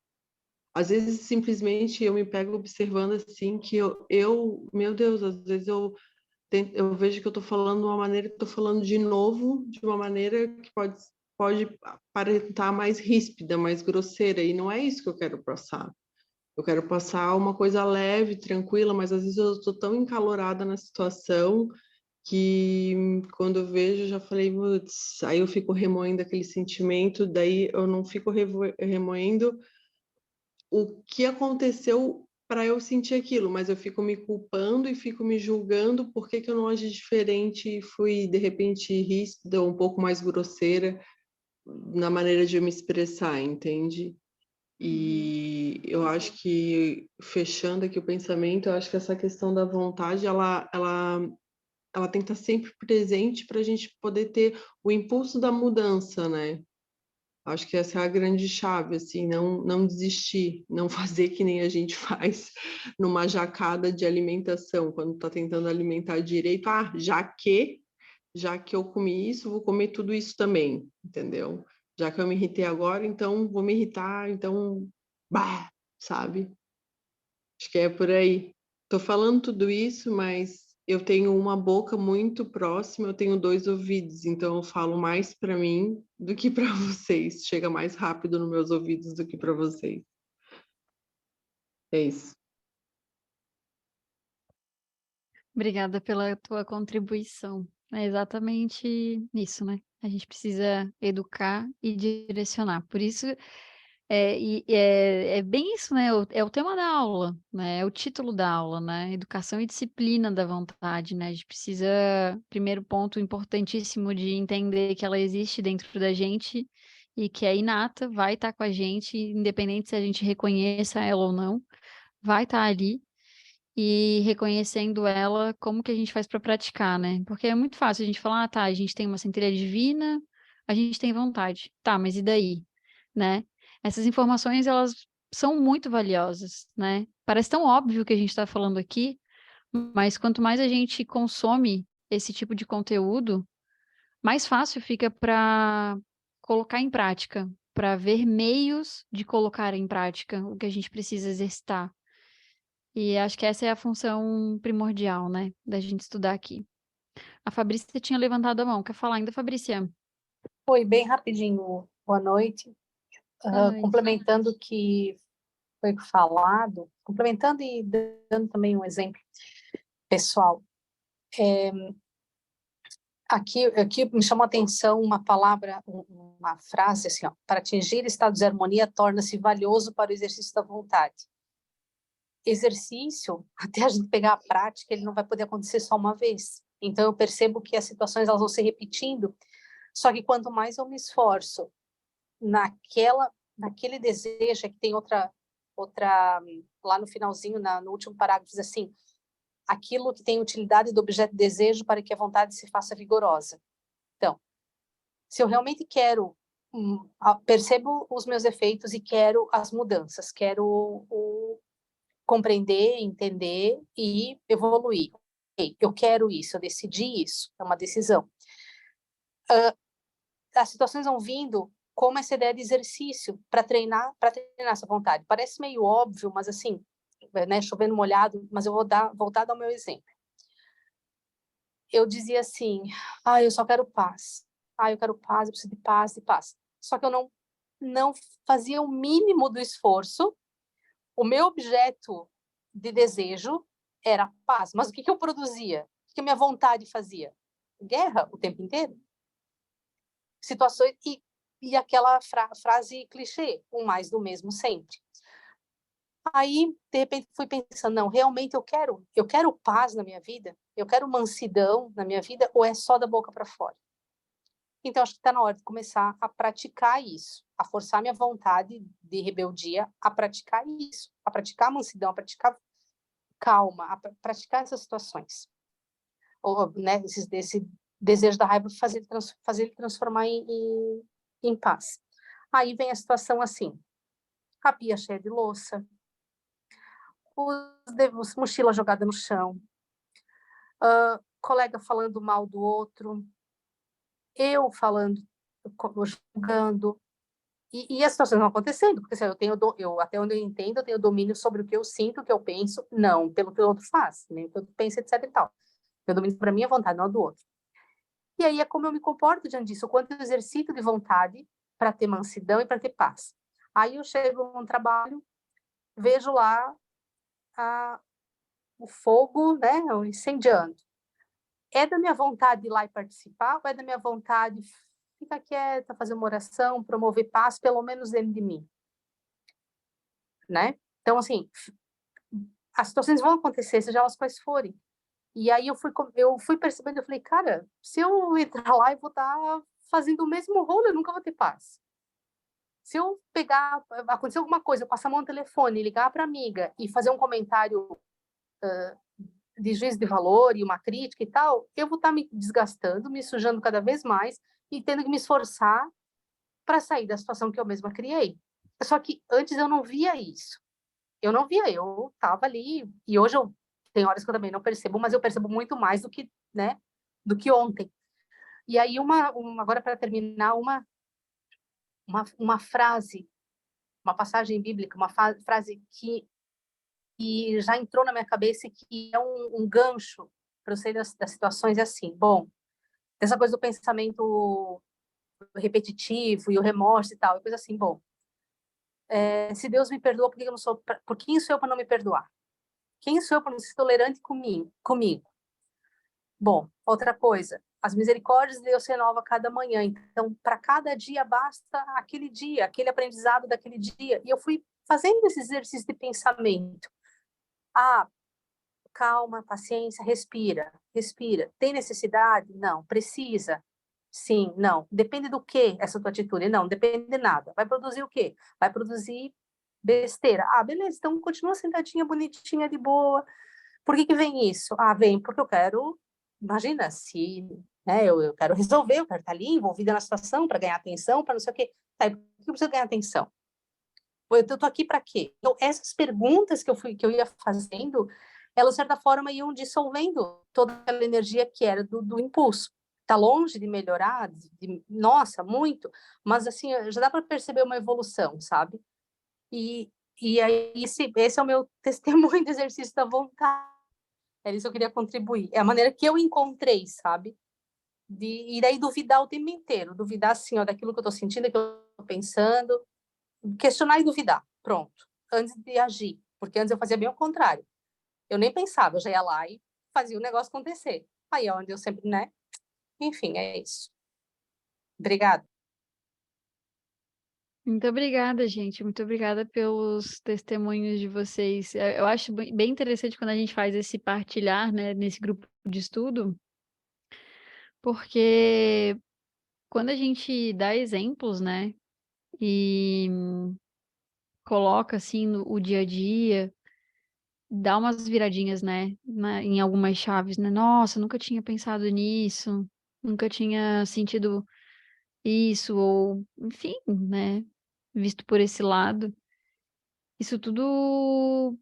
[SPEAKER 3] Às vezes, simplesmente, eu me pego observando assim que meu Deus, às vezes eu vejo que eu estou falando de uma maneira que estou falando de novo, de uma maneira que pode aparentar mais ríspida, mais grosseira, e não é isso que eu quero passar. Eu quero passar uma coisa leve, tranquila, mas às vezes eu estou tão encalorada na situação que quando eu vejo, eu já falei, putz, aí eu fico remoendo aquele sentimento, daí eu não fico remoendo o que aconteceu para eu sentir aquilo, mas eu fico me culpando e fico me julgando por que que eu não agi diferente e fui, de repente, ríspida ou um pouco mais grosseira na maneira de eu me expressar, entende? E eu acho que, fechando aqui o pensamento, eu acho que essa questão da vontade, ela tem que estar sempre presente para a gente poder ter o impulso da mudança, né? Acho que essa é a grande chave, assim, não desistir, não fazer que nem a gente faz numa jacada de alimentação, quando está tentando alimentar direito, já que eu comi isso, vou comer tudo isso também, entendeu? Já que eu me irritei agora, então vou me irritar, então, bah, sabe? Acho que é por aí. Tô falando tudo isso, mas eu tenho uma boca muito próxima, eu tenho 2 ouvidos, então eu falo mais para mim do que para vocês. Chega mais rápido nos meus ouvidos do que para vocês. É isso.
[SPEAKER 1] Obrigada pela tua contribuição. É exatamente isso, né? A gente precisa educar e direcionar. Por isso, é bem isso, né? É o tema da aula, né? É o título da aula, né? Educação e disciplina da vontade, né? A gente precisa, primeiro ponto importantíssimo de entender que ela existe dentro da gente e que é inata, vai estar com a gente, independente se a gente reconheça ela ou não, vai estar ali e reconhecendo ela, como que a gente faz para praticar, né? Porque é muito fácil a gente falar, ah, tá, a gente tem uma centelha divina, a gente tem vontade. Tá, mas e daí? Né? Essas informações, elas são muito valiosas, né? Parece tão óbvio que a gente está falando aqui, mas quanto mais a gente consome esse tipo de conteúdo, mais fácil fica para colocar em prática, para ver meios de colocar em prática o que a gente precisa exercitar. E acho que essa é a função primordial, né, da gente estudar aqui. A Fabrícia tinha levantado a mão. Quer falar ainda, Fabrícia?
[SPEAKER 4] Foi bem rapidinho. Boa noite.
[SPEAKER 1] Boa noite.
[SPEAKER 4] Complementando o que foi falado, complementando e dando também um exemplo pessoal. Aqui me chamou a atenção uma palavra, uma frase assim, ó, para atingir estado de harmonia torna-se valioso para o exercício da vontade. Exercício, até a gente pegar a prática, ele não vai poder acontecer só uma vez. Então eu percebo que as situações elas vão se repetindo, só que quanto mais eu me esforço naquele desejo, é que tem outra lá no finalzinho, no último parágrafo, diz assim, aquilo que tem utilidade do objeto de desejo para que a vontade se faça vigorosa. Então, se eu realmente quero, percebo os meus efeitos e quero as mudanças, quero compreender, entender e evoluir. Eu quero isso, eu decidi isso, é uma decisão. As situações vão vindo como essa ideia de exercício para treinar essa vontade. Parece meio óbvio, mas assim, né, chovendo molhado, mas eu vou voltar a dar o meu exemplo. Eu dizia assim, eu só quero paz. Eu quero paz, eu preciso de paz, de paz. Só que eu não fazia o mínimo do esforço. O meu objeto de desejo era paz. Mas o que eu produzia? O que a minha vontade fazia? Guerra o tempo inteiro. Situações e aquela frase clichê, um mais do mesmo sempre. Aí, de repente, fui pensando, não, realmente eu quero paz na minha vida? Eu quero mansidão na minha vida? Ou é só da boca para fora? Então, acho que está na hora de começar a praticar isso, a forçar minha vontade de rebeldia a praticar isso, a praticar mansidão, a praticar calma, a praticar essas situações. Ou, né, esse desejo da raiva, fazer ele transformar em paz. Aí vem a situação assim, a pia cheia de louça, os mochila jogada no chão, colega falando mal do outro, eu falando, julgando, e as situações vão acontecendo, porque assim, até onde eu entendo, eu tenho domínio sobre o que eu sinto, o que eu penso, não pelo que o outro faz, nem o que o outro pensa, etc e tal. Eu domino para minha vontade, não do outro. E aí é como eu me comporto diante disso, o quanto eu exercito de vontade para ter mansidão e para ter paz. Aí eu chego num trabalho, vejo lá o fogo, né, incendiando. É da minha vontade ir lá e participar, ou é da minha vontade ficar quieta, fazer uma oração, promover paz, pelo menos dentro de mim? Né? Então, assim, as situações vão acontecer, seja elas quais forem. E aí eu fui percebendo, eu falei, cara, se eu entrar lá e vou estar fazendo o mesmo rolo, eu nunca vou ter paz. Se eu acontecer alguma coisa, eu passar a mão no telefone, ligar para a amiga e fazer um comentário de juízo de valor e uma crítica e tal, eu vou estar me desgastando, me sujando cada vez mais e tendo que me esforçar para sair da situação que eu mesma criei. Só que antes eu não via isso. Eu estava ali, e hoje tem horas que eu também não percebo, mas eu percebo muito mais do que, né, do que ontem. E aí agora para terminar, uma frase, uma passagem bíblica, uma frase que já entrou na minha cabeça e que é um gancho para eu sair das situações, é assim, bom, essa coisa do pensamento repetitivo e o remorso e tal, é coisa assim, bom, se Deus me perdoa, por que eu não sou, por quem sou eu para não me perdoar? Quem sou eu para não ser tolerante comigo? Bom, outra coisa, as misericórdias de Deus se renovam a cada manhã, então para cada dia basta aquele dia, aquele aprendizado daquele dia, e eu fui fazendo esse exercício de pensamento. Calma, paciência, respira. Tem necessidade? Não. Precisa? Sim, não. Depende do que essa tua atitude? Não, depende de nada. Vai produzir o quê? Vai produzir besteira. Beleza, então continua sentadinha, bonitinha, de boa. Por que vem isso? Vem porque eu quero, imagina, se eu quero resolver, eu quero estar ali envolvida na situação para ganhar atenção, para não sei o quê. Por que eu preciso ganhar atenção? Eu tô aqui para quê? Então, essas perguntas que eu ia fazendo, elas, de certa forma, iam dissolvendo toda aquela energia que era do impulso. Está longe de melhorar, nossa, muito, mas assim, já dá para perceber uma evolução, sabe? E aí, esse é o meu testemunho do exercício da vontade. É isso que eu queria contribuir. É a maneira que eu encontrei, sabe? E daí duvidar o tempo inteiro, duvidar assim, ó, daquilo que eu estou sentindo, daquilo que eu estou pensando, questionar e duvidar, pronto, antes de agir, porque antes eu fazia bem o contrário, eu nem pensava, eu já ia lá e fazia o negócio acontecer, aí é onde eu sempre, né, enfim, é isso. Obrigada.
[SPEAKER 1] Muito obrigada, gente. Muito obrigada pelos testemunhos de vocês. Eu acho bem interessante quando a gente faz esse partilhar, né, nesse grupo de estudo, porque quando a gente dá exemplos, né, e coloca assim o dia a dia, dá umas viradinhas, né, em algumas chaves, né? Nossa, nunca tinha pensado nisso, nunca tinha sentido isso, ou enfim, né, visto por esse lado. Isso tudo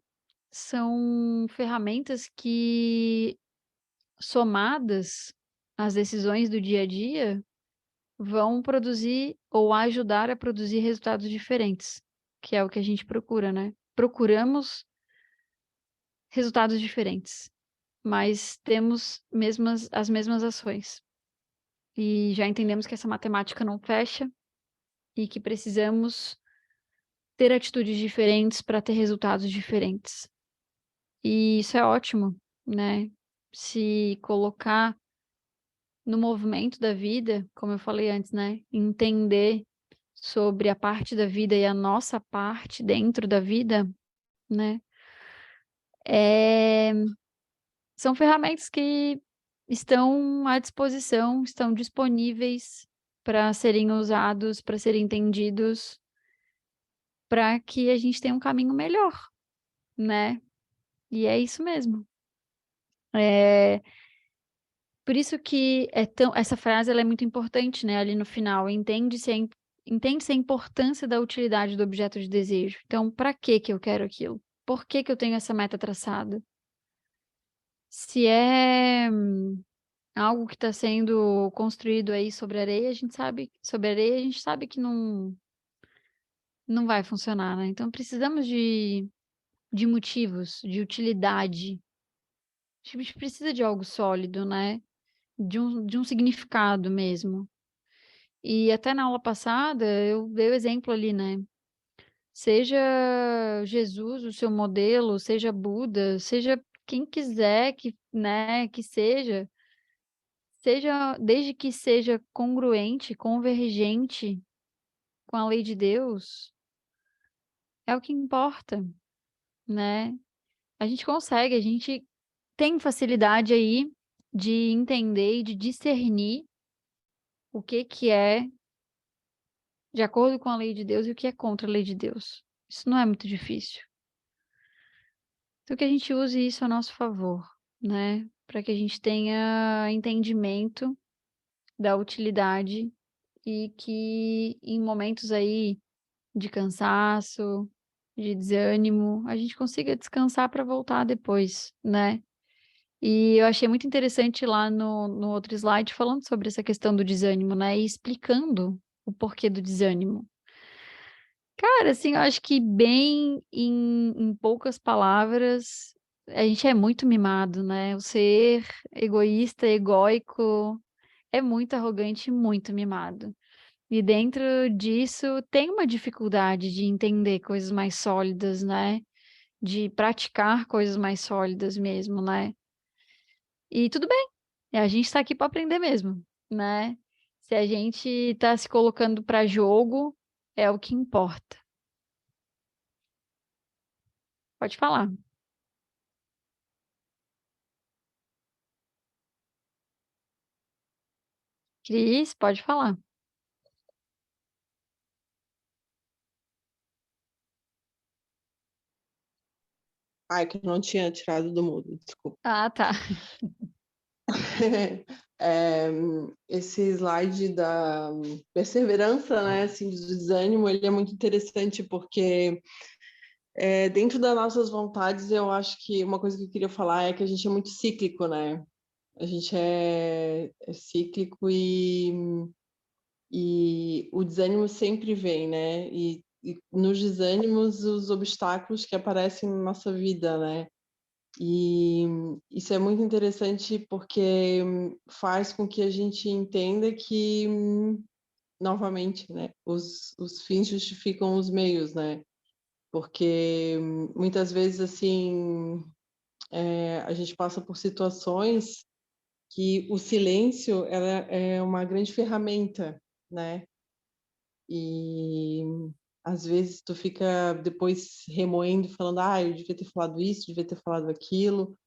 [SPEAKER 1] são ferramentas que, somadas às decisões do dia a dia, vão produzir ou ajudar a produzir resultados diferentes, que é o que a gente procura, né? Procuramos resultados diferentes, mas temos as mesmas ações. E já entendemos que essa matemática não fecha e que precisamos ter atitudes diferentes para ter resultados diferentes. E isso é ótimo, né? Se colocar no movimento da vida, como eu falei antes, né? Entender sobre a parte da vida e a nossa parte dentro da vida, né? São ferramentas que estão à disposição, estão disponíveis para serem usados, para serem entendidos, para que a gente tenha um caminho melhor, né? E é isso mesmo. Por isso que essa frase ela é muito importante, né? Ali no final, entende-se a importância da utilidade do objeto de desejo. Então, para que eu quero aquilo? Por que eu tenho essa meta traçada? Se é algo que está sendo construído aí sobre areia, a gente sabe que não vai funcionar, né? Então, precisamos de motivos, de utilidade. A gente precisa de algo sólido, né? De um significado mesmo. E até na aula passada eu dei o exemplo ali, né? Seja Jesus o seu modelo, seja Buda, seja quem quiser que, né, que seja, desde que seja congruente, convergente com a lei de Deus, é o que importa, né? A gente consegue, a gente tem facilidade aí de entender e de discernir o que é de acordo com a lei de Deus e o que é contra a lei de Deus. Isso não é muito difícil. Então, que a gente use isso a nosso favor, né? Para que a gente tenha entendimento da utilidade e que em momentos aí de cansaço, de desânimo, a gente consiga descansar para voltar depois, né? E eu achei muito interessante lá no outro slide falando sobre essa questão do desânimo, né? E explicando o porquê do desânimo. Cara, assim, eu acho que bem em poucas palavras, a gente é muito mimado, né? O ser egoísta, egóico, é muito arrogante e muito mimado. E dentro disso tem uma dificuldade de entender coisas mais sólidas, né? De praticar coisas mais sólidas mesmo, né? E tudo bem, a gente está aqui para aprender mesmo, né? Se a gente está se colocando para jogo, é o que importa. Pode falar. Cris, pode falar.
[SPEAKER 3] Ai, que eu não tinha tirado do mudo, desculpa.
[SPEAKER 1] Ah, tá.
[SPEAKER 3] É, esse slide da perseverança, né, assim, do desânimo, ele é muito interessante porque dentro das nossas vontades, eu acho que uma coisa que eu queria falar é que a gente é muito cíclico, né? A gente é cíclico e o desânimo sempre vem, né? E nos desânimos, os obstáculos que aparecem na nossa vida, né? E isso é muito interessante porque faz com que a gente entenda que, novamente, né, os fins justificam os meios, né? Porque muitas vezes, assim, a gente passa por situações que o silêncio ela é uma grande ferramenta, né? E às vezes tu fica depois remoendo, falando, ah, eu devia ter falado isso, devia ter falado aquilo,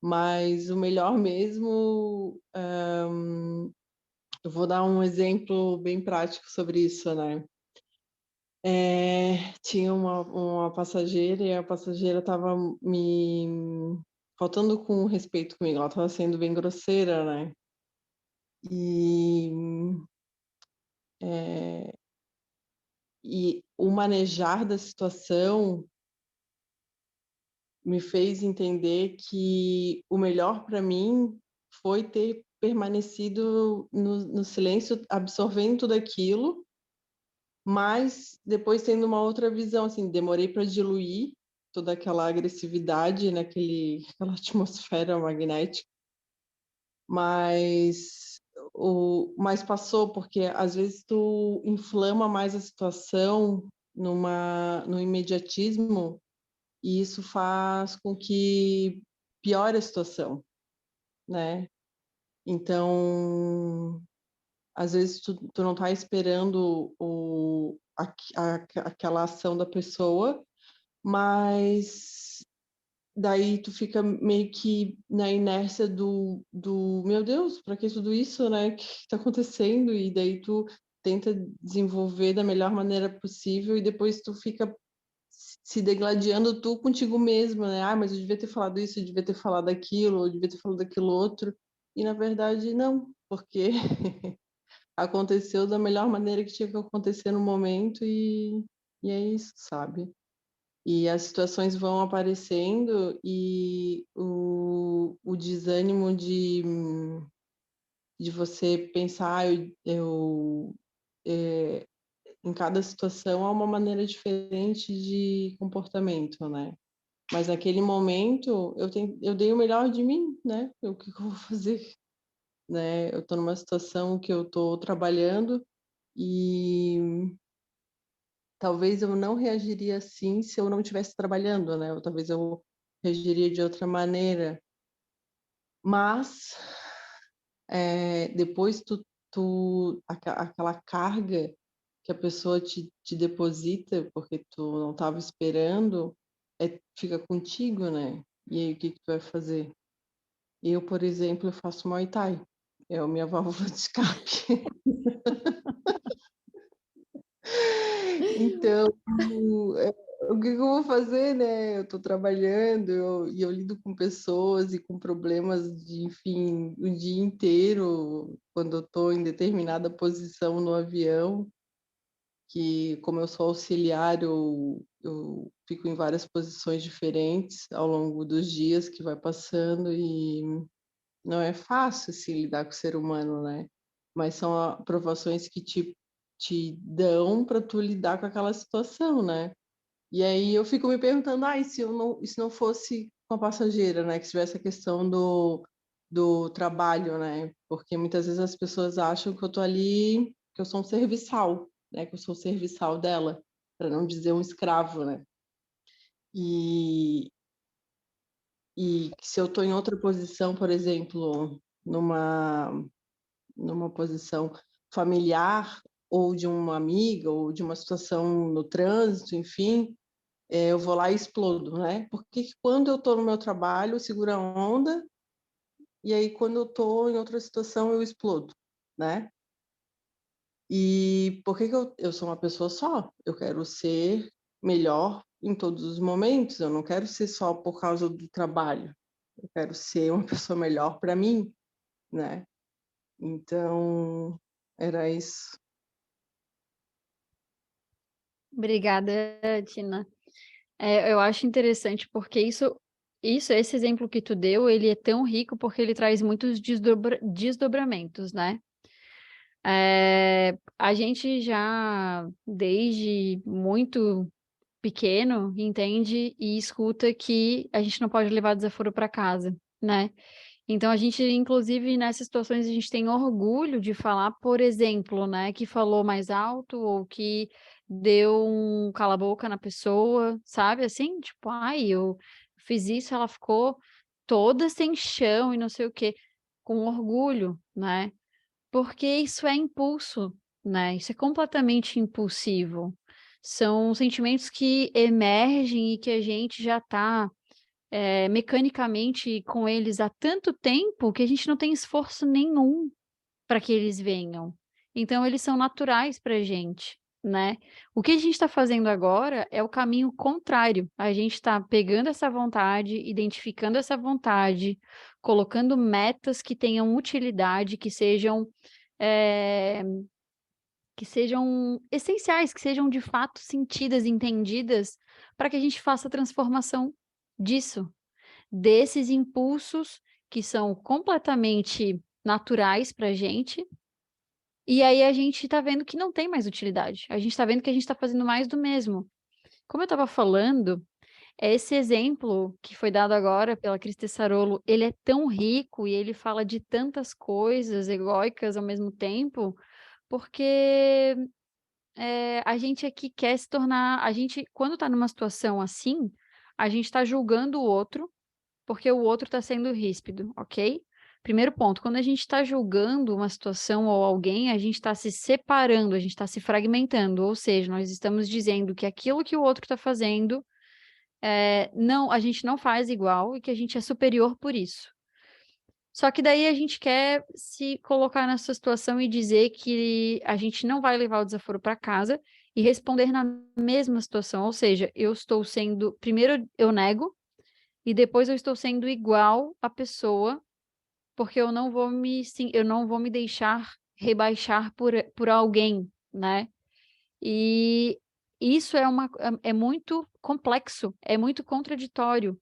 [SPEAKER 3] mas o melhor mesmo, eu vou dar um exemplo bem prático sobre isso, né? Tinha uma passageira e a passageira estava me faltando com respeito comigo, ela estava sendo bem grosseira, né? E, é, e o manejar da situação me fez entender que o melhor para mim foi ter permanecido no silêncio, absorvendo tudo aquilo, mas depois tendo uma outra visão, assim, demorei para diluir toda aquela agressividade aquela atmosfera magnética, mas passou porque às vezes tu inflama mais a situação no imediatismo e isso faz com que piore a situação, né? Então, às vezes tu não tá esperando aquela ação da pessoa, mas daí tu fica meio que na inércia do meu Deus, para que tudo isso, né? O que está acontecendo? E daí tu tenta desenvolver da melhor maneira possível e depois tu fica se degladiando tu contigo mesmo, né? Ah, mas eu devia ter falado isso, eu devia ter falado aquilo, eu devia ter falado aquilo outro. E na verdade não, porque aconteceu da melhor maneira que tinha que acontecer no momento e é isso, sabe? E as situações vão aparecendo e o desânimo de você pensar, em cada situação há uma maneira diferente de comportamento, né? Mas naquele momento eu dei o melhor de mim, né? O que eu vou fazer, né? Eu estou numa situação que eu estou trabalhando e talvez eu não reagiria assim se eu não estivesse trabalhando, né? Ou talvez eu reagiria de outra maneira. Mas depois aquela carga que a pessoa te deposita porque tu não estava esperando, fica contigo, né? E aí o que tu vai fazer? Eu, por exemplo, eu faço Muay Thai. É a minha válvula de escape. Então, o que eu vou fazer, né? Eu estou trabalhando e eu lido com pessoas e com problemas de, enfim, o dia inteiro, quando eu estou em determinada posição no avião, que como eu sou auxiliar, eu fico em várias posições diferentes ao longo dos dias que vai passando e não é fácil assim, lidar com o ser humano, né? Mas são provações que te te dão para tu lidar com aquela situação, né? E aí eu fico me perguntando, e se não fosse com a passageira, né? Que tivesse a questão do trabalho, né? Porque muitas vezes as pessoas acham que eu tô ali, que eu sou um serviçal, né? Que eu sou o serviçal dela, para não dizer um escravo, né? E, e se eu estou em outra posição, por exemplo, numa posição familiar, ou de uma amiga, ou de uma situação no trânsito, enfim, eu vou lá e explodo, né? Porque quando eu estou no meu trabalho, eu seguro a onda, e aí quando eu estou em outra situação, eu explodo, né? E por que eu sou uma pessoa só? Eu quero ser melhor em todos os momentos, eu não quero ser só por causa do trabalho. Eu quero ser uma pessoa melhor para mim, né? Então, era isso.
[SPEAKER 1] Obrigada, Tina. Eu acho interessante porque esse exemplo que tu deu, ele é tão rico porque ele traz muitos desdobramentos, né? A gente já, desde muito pequeno, entende e escuta que a gente não pode levar desaforo para casa, né? Então, a gente, inclusive, nessas situações, a gente tem orgulho de falar, por exemplo, né, que falou mais alto ou que deu um cala-boca na pessoa, sabe? Assim, tipo, ai, eu fiz isso, ela ficou toda sem chão e não sei o quê, com orgulho, né? Porque isso é impulso, né? Isso é completamente impulsivo. São sentimentos que emergem e que a gente já está mecanicamente com eles há tanto tempo que a gente não tem esforço nenhum para que eles venham. Então, eles são naturais para a gente, né? O que a gente está fazendo agora é o caminho contrário. A gente está pegando essa vontade, identificando essa vontade, colocando metas que tenham utilidade, eh, que sejam essenciais, que sejam de fato sentidas, entendidas, para que a gente faça a transformação disso, desses impulsos que são completamente naturais para a gente, e aí a gente está vendo que não tem mais utilidade. A gente está vendo que a gente está fazendo mais do mesmo. Como eu estava falando, esse exemplo que foi dado agora pela Cris Tessarolo, ele é tão rico e ele fala de tantas coisas egóicas ao mesmo tempo, porque a gente aqui quer se tornar. A gente, quando está numa situação assim, a gente está julgando o outro porque o outro está sendo ríspido, ok? Primeiro ponto, quando a gente está julgando uma situação ou alguém, a gente está se separando, a gente está se fragmentando, ou seja, nós estamos dizendo que aquilo que o outro está fazendo, não, a gente não faz igual e que a gente é superior por isso. Só que daí a gente quer se colocar nessa situação e dizer que a gente não vai levar o desaforo para casa e responder na mesma situação, ou seja, eu estou sendo, primeiro eu nego, e depois eu estou sendo igual à pessoa, porque eu não vou me deixar rebaixar por alguém, né? E isso é muito complexo, é muito contraditório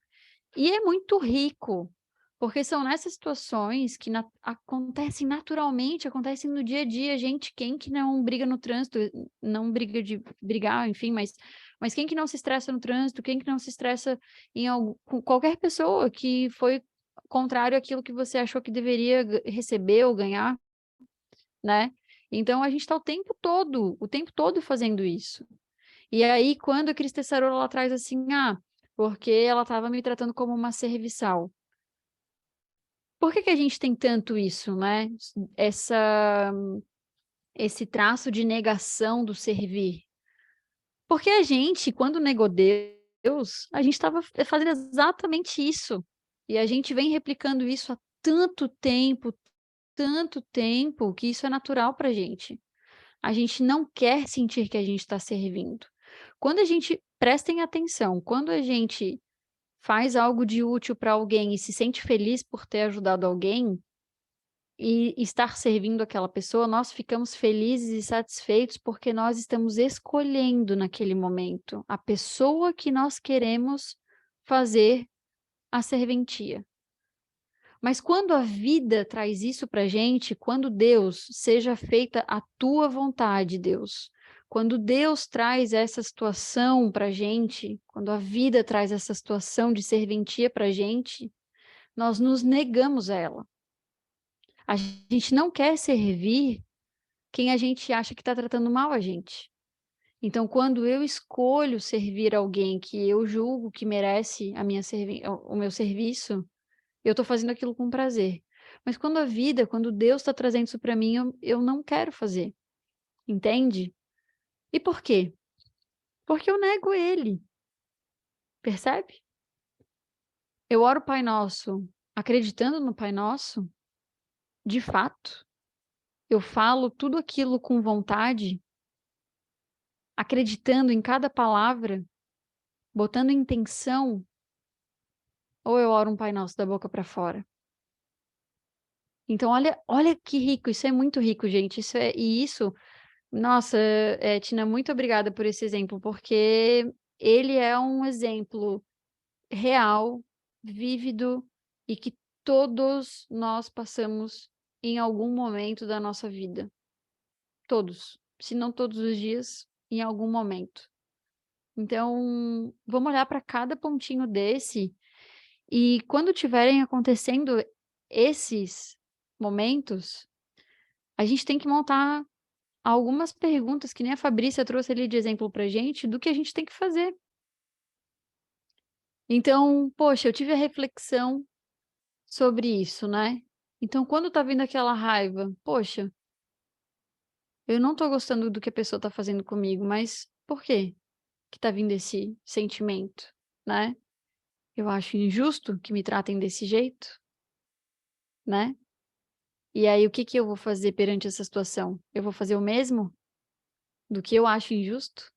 [SPEAKER 1] e é muito rico, porque são nessas situações que acontecem naturalmente, acontecem no dia a dia, gente, quem que não briga no trânsito, não briga de brigar, enfim, mas quem que não se estressa no trânsito, quem que não se estressa com qualquer pessoa que foi contrário àquilo que você achou que deveria receber ou ganhar, né? Então a gente está o tempo todo fazendo isso. E aí, quando a Cris Tessarola ela traz assim, porque ela estava me tratando como uma serviçal. Por que que a gente tem tanto isso, né? Esse traço de negação do servir? Porque a gente, quando negou Deus, a gente estava fazendo exatamente isso. E a gente vem replicando isso há tanto tempo, que isso é natural para a gente. A gente não quer sentir que a gente está servindo. Quando a gente, prestem atenção, quando a gente faz algo de útil para alguém e se sente feliz por ter ajudado alguém e estar servindo aquela pessoa, nós ficamos felizes e satisfeitos porque nós estamos escolhendo naquele momento a pessoa que nós queremos fazer a serventia. Mas quando a vida traz isso para a gente, quando Deus, seja feita a tua vontade, Deus, quando Deus traz essa situação para a gente, quando a vida traz essa situação de serventia para a gente, nós nos negamos a ela. A gente não quer servir quem a gente acha que está tratando mal a gente. Então, quando eu escolho servir alguém que eu julgo que merece o meu serviço, eu estou fazendo aquilo com prazer. Mas quando Deus está trazendo isso para mim, eu não quero fazer. Entende? E por quê? Porque eu nego ele. Percebe? Eu oro o Pai Nosso acreditando no Pai Nosso, de fato. Eu falo tudo aquilo com vontade, acreditando em cada palavra, botando intenção, ou eu oro um Pai Nosso da boca para fora? Então, olha que rico, isso é muito rico, gente. Nossa, Tina, muito obrigada por esse exemplo, porque ele é um exemplo real, vívido e que todos nós passamos em algum momento da nossa vida. Todos, se não todos os dias, em algum momento. Então, vamos olhar para cada pontinho desse e quando tiverem acontecendo esses momentos, a gente tem que montar algumas perguntas, que nem a Fabrícia trouxe ali de exemplo pra gente, do que a gente tem que fazer. Então, poxa, eu tive a reflexão sobre isso, né? Então, quando tá vindo aquela raiva, poxa, eu não tô gostando do que a pessoa tá fazendo comigo, mas por quê que tá vindo esse sentimento, né? Eu acho injusto que me tratem desse jeito, né? E aí, o que que eu vou fazer perante essa situação? Eu vou fazer o mesmo do que eu acho injusto?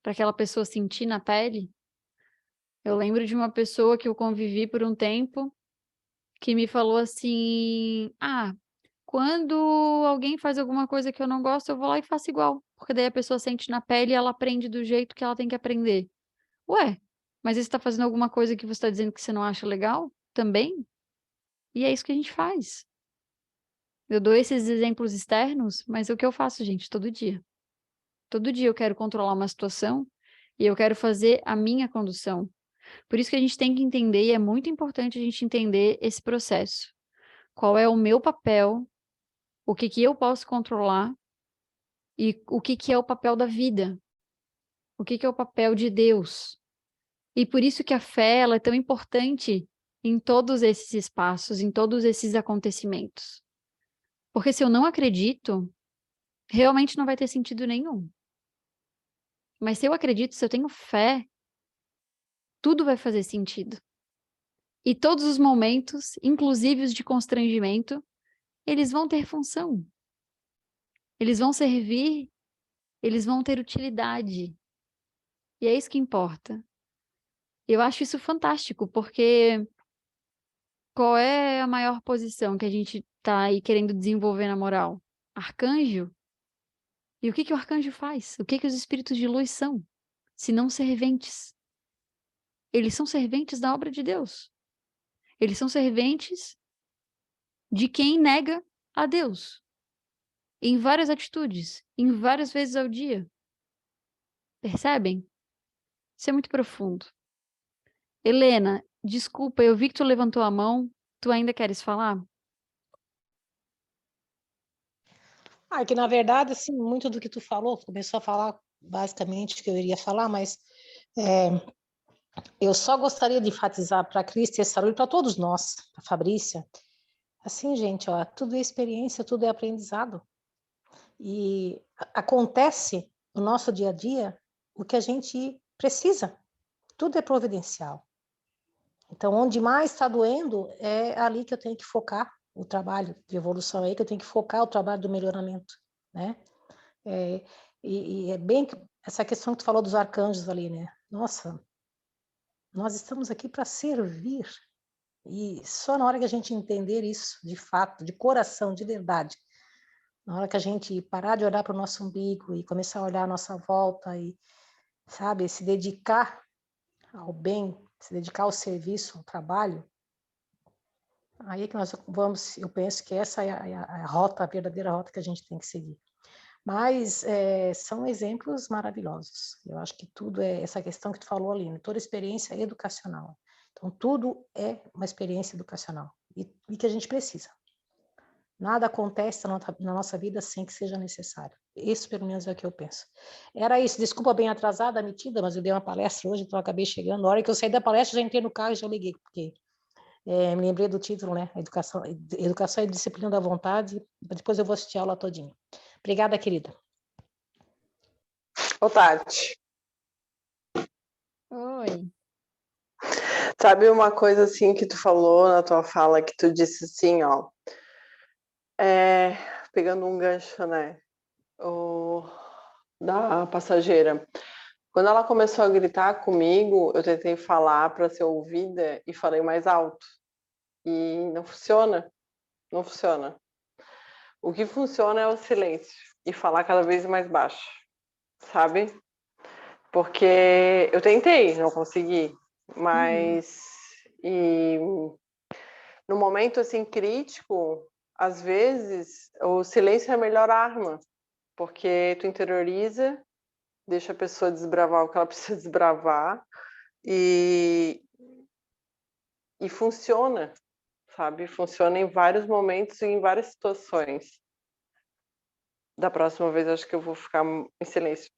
[SPEAKER 1] Para aquela pessoa sentir na pele? Eu lembro de uma pessoa que eu convivi por um tempo, que me falou assim: "Ah, quando alguém faz alguma coisa que eu não gosto, eu vou lá e faço igual, porque daí a pessoa sente na pele e ela aprende do jeito que ela tem que aprender". Ué, mas você está fazendo alguma coisa que você está dizendo que você não acha legal também? E é isso que a gente faz. Eu dou esses exemplos externos, mas é o que eu faço, gente, todo dia. Todo dia eu quero controlar uma situação e eu quero fazer a minha condução. Por isso que a gente tem que entender, e é muito importante a gente entender esse processo. Qual é o meu papel, o que que eu posso controlar e o que que é o papel da vida, o que que é o papel de Deus. E por isso que a fé, ela é tão importante em todos esses espaços, em todos esses acontecimentos. Porque se eu não acredito, realmente não vai ter sentido nenhum. Mas se eu acredito, se eu tenho fé, tudo vai fazer sentido. E todos os momentos, inclusive os de constrangimento, eles vão ter função. Eles vão servir, eles vão ter utilidade. E é isso que importa. Eu acho isso fantástico, porque qual é a maior posição que a gente está aí querendo desenvolver na moral? Arcanjo? E o que que o arcanjo faz? O que que os espíritos de luz são? Se não serventes. Eles são serventes da obra de Deus. Eles são serventes de quem nega a Deus. Em várias atitudes, em várias vezes ao dia. Percebem? Isso é muito profundo. Helena, desculpa, eu vi que tu levantou a mão. Tu ainda queres falar?
[SPEAKER 5] Que na verdade, assim, muito do que tu falou, começou a falar basicamente o que eu iria falar, mas eu só gostaria de enfatizar para a Cris e a para todos nós, a Fabrícia, assim, gente, ó, tudo é experiência, tudo é aprendizado. E acontece no nosso dia a dia o que a gente precisa. Tudo é providencial. Então, onde mais está doendo, é ali que eu tenho que focar o trabalho de evolução, é aí que eu tenho que focar o trabalho do melhoramento, né? E é bem essa questão que tu falou dos arcanjos ali, né? Nossa, nós estamos aqui para servir. E só na hora que a gente entender isso, de fato, de coração, de verdade, na hora que a gente parar de olhar para o nosso umbigo e começar a olhar a nossa volta e, sabe, se dedicar ao bem, se dedicar ao serviço, ao trabalho, Aí é que nós vamos, eu penso que essa é a rota, a verdadeira rota que a gente tem que seguir. Mas são exemplos maravilhosos. Eu acho que tudo é essa questão que tu falou ali, toda experiência educacional. Então, tudo é uma experiência educacional e que a gente precisa. Nada acontece na nossa vida sem que seja necessário. Isso, pelo menos, é o que eu penso. Era isso. Desculpa bem atrasada, metida, mas eu dei uma palestra hoje, então eu acabei chegando. Na hora que eu saí da palestra, já entrei no carro e já liguei, porque me lembrei do título, né? Educação e Disciplina da Vontade. Depois eu vou assistir a aula todinha. Obrigada, querida.
[SPEAKER 3] Ô, Tati.
[SPEAKER 1] Oi.
[SPEAKER 3] Sabe uma coisa assim que tu falou na tua fala, que tu disse assim, ó, pegando um gancho, né, da passageira. Quando ela começou a gritar comigo, eu tentei falar para ser ouvida e falei mais alto. E não funciona, não funciona. O que funciona é o silêncio e falar cada vez mais baixo, sabe? Porque eu tentei, não consegui, mas e no momento assim crítico, às vezes o silêncio é a melhor arma, porque tu interioriza, deixa a pessoa desbravar o que ela precisa desbravar e funciona, sabe? Funciona em vários momentos e em várias situações. Da próxima vez acho que eu vou ficar em silêncio.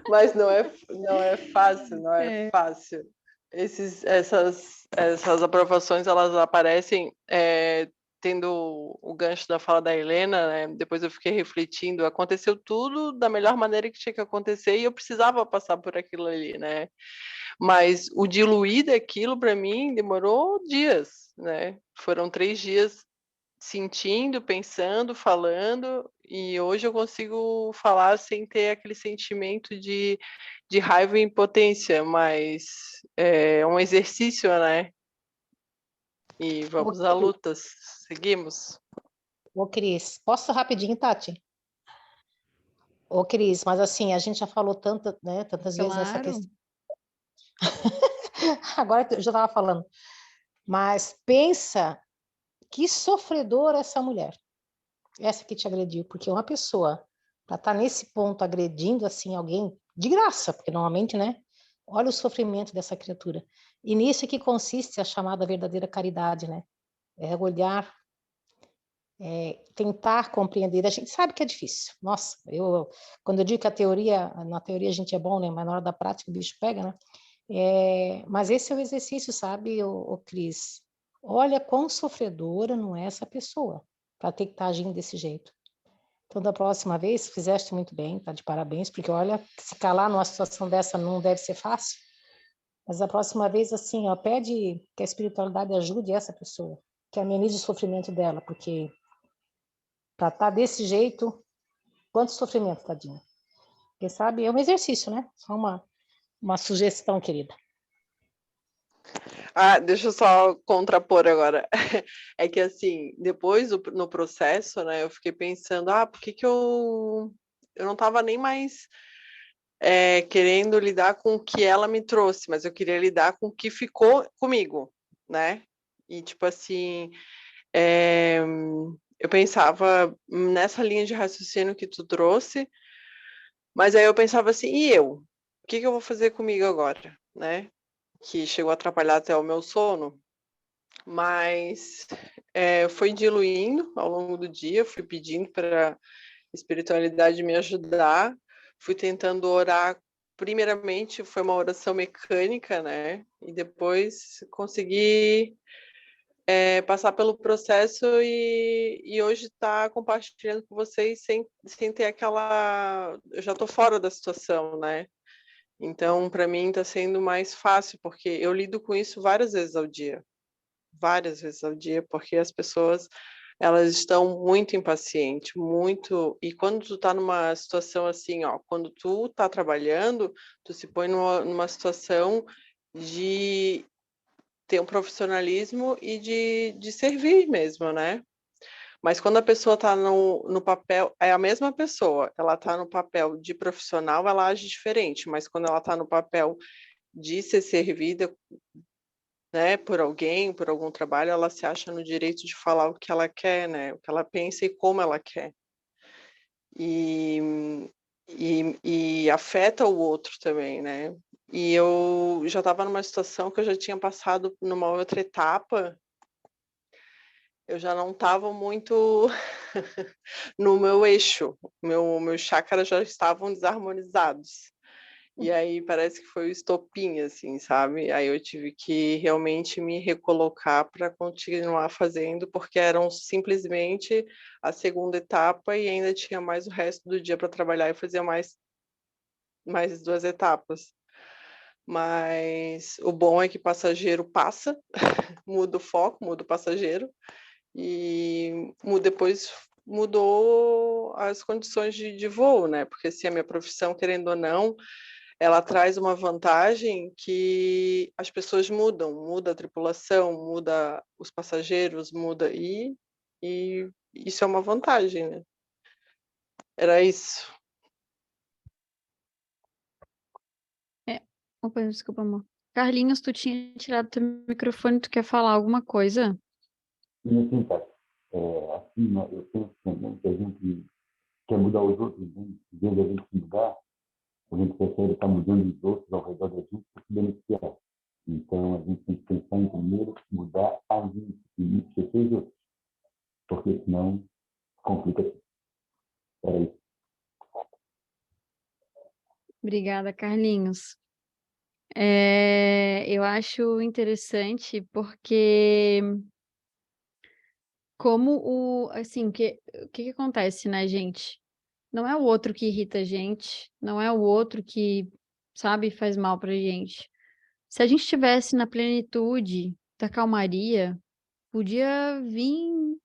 [SPEAKER 3] Mas não é fácil, não é fácil. Essas aprovações, elas aparecem tendo o gancho da fala da Helena, né? Depois eu fiquei refletindo, aconteceu tudo da melhor maneira que tinha que acontecer e eu precisava passar por aquilo ali, né? Mas o diluir daquilo, para mim, demorou dias, né? Foram 3 dias sentindo, pensando, falando, e hoje eu consigo falar sem ter aquele sentimento de raiva e impotência, mas é um exercício, né? E vamos à lutas. Seguimos.
[SPEAKER 5] Ô, Cris, posso rapidinho, Tati? Ô, Cris, mas assim, a gente já falou tantas vezes essa
[SPEAKER 1] Claro.
[SPEAKER 5] questão. Agora eu já estava falando. Mas pensa que sofredora essa mulher. Essa que te agrediu. Porque uma pessoa, para estar nesse ponto agredindo assim alguém, de graça, porque normalmente, né? Olha o sofrimento dessa criatura. E nisso que consiste a chamada verdadeira caridade, né? É olhar, tentar compreender. A gente sabe que é difícil. Nossa, quando eu digo que na teoria a gente é bom, né? Mas na hora da prática o bicho pega, né? Mas esse é o exercício, sabe, o Cris? Olha quão sofredora não é essa pessoa para ter que estar agindo desse jeito. Então, da próxima vez, fizeste muito bem, tá de parabéns, porque olha, se calar numa situação dessa não deve ser fácil. Mas da próxima vez, assim, ó, pede que a espiritualidade ajude essa pessoa, que amenize o sofrimento dela, porque para estar desse jeito, quanto sofrimento, tadinho. Quem sabe é um exercício, né? Só uma sugestão, querida.
[SPEAKER 3] Deixa eu só contrapor agora. É que assim, depois no processo, né, eu fiquei pensando, por que eu não estava nem mais querendo lidar com o que ela me trouxe, mas eu queria lidar com o que ficou comigo, né? E tipo assim, eu pensava nessa linha de raciocínio que tu trouxe, mas aí eu pensava assim, e eu? O que eu vou fazer comigo agora, né? Que chegou a atrapalhar até o meu sono, mas foi diluindo ao longo do dia, fui pedindo para a espiritualidade me ajudar, fui tentando orar. Primeiramente foi uma oração mecânica, né? E depois consegui passar pelo processo e hoje estar compartilhando com vocês sem ter aquela... Eu já estou fora da situação, né? Então, para mim, está sendo mais fácil, porque eu lido com isso várias vezes ao dia, porque as pessoas, elas estão muito impacientes, muito... E quando tu tá numa situação assim, ó, quando tu tá trabalhando, tu se põe numa situação de ter um profissionalismo e de servir mesmo, né? Mas quando a pessoa está no papel, é a mesma pessoa, ela está no papel de profissional, ela age diferente, mas quando ela está no papel de ser servida, né, por alguém, por algum trabalho, ela se acha no direito de falar o que ela quer, né, o que ela pensa e como ela quer. E e afeta o outro também, né. E eu já estava numa situação que eu já tinha passado numa outra etapa, eu já não estava muito no meu eixo, meus chakras já estavam desarmonizados. E aí parece que foi o estopim, assim, sabe. Aí eu tive que realmente me recolocar para continuar fazendo, porque eram simplesmente a segunda etapa e ainda tinha mais o resto do dia para trabalhar e fazer mais 2 etapas. Mas o bom é que passageiro passa, muda o foco, muda o passageiro, e depois mudou as condições de voo, né, porque, assim, a minha profissão, querendo ou não, ela traz uma vantagem que as pessoas mudam, muda a tripulação, muda os passageiros, muda e isso é uma vantagem, né. Era isso.
[SPEAKER 1] É. Opa, desculpa, amor. Carlinhos, tu tinha tirado teu microfone, tu quer falar alguma coisa?
[SPEAKER 2] E assim, cara, assim, né, eu penso também que a gente quer mudar os outros, né? Em vez de a gente se mudar, a gente prefere estar mudando os outros ao redor da gente para se beneficiar. Então, a gente tem que pensar em primeiro mudar a gente e esquecer os outros, porque senão complica tudo. Era isso.
[SPEAKER 1] Obrigada, Carlinhos. Eu acho interessante porque como o que acontece, né, gente? Não é o outro que irrita a gente, não é o outro que, sabe, faz mal pra gente. Se a gente estivesse na plenitude da calmaria, podia vir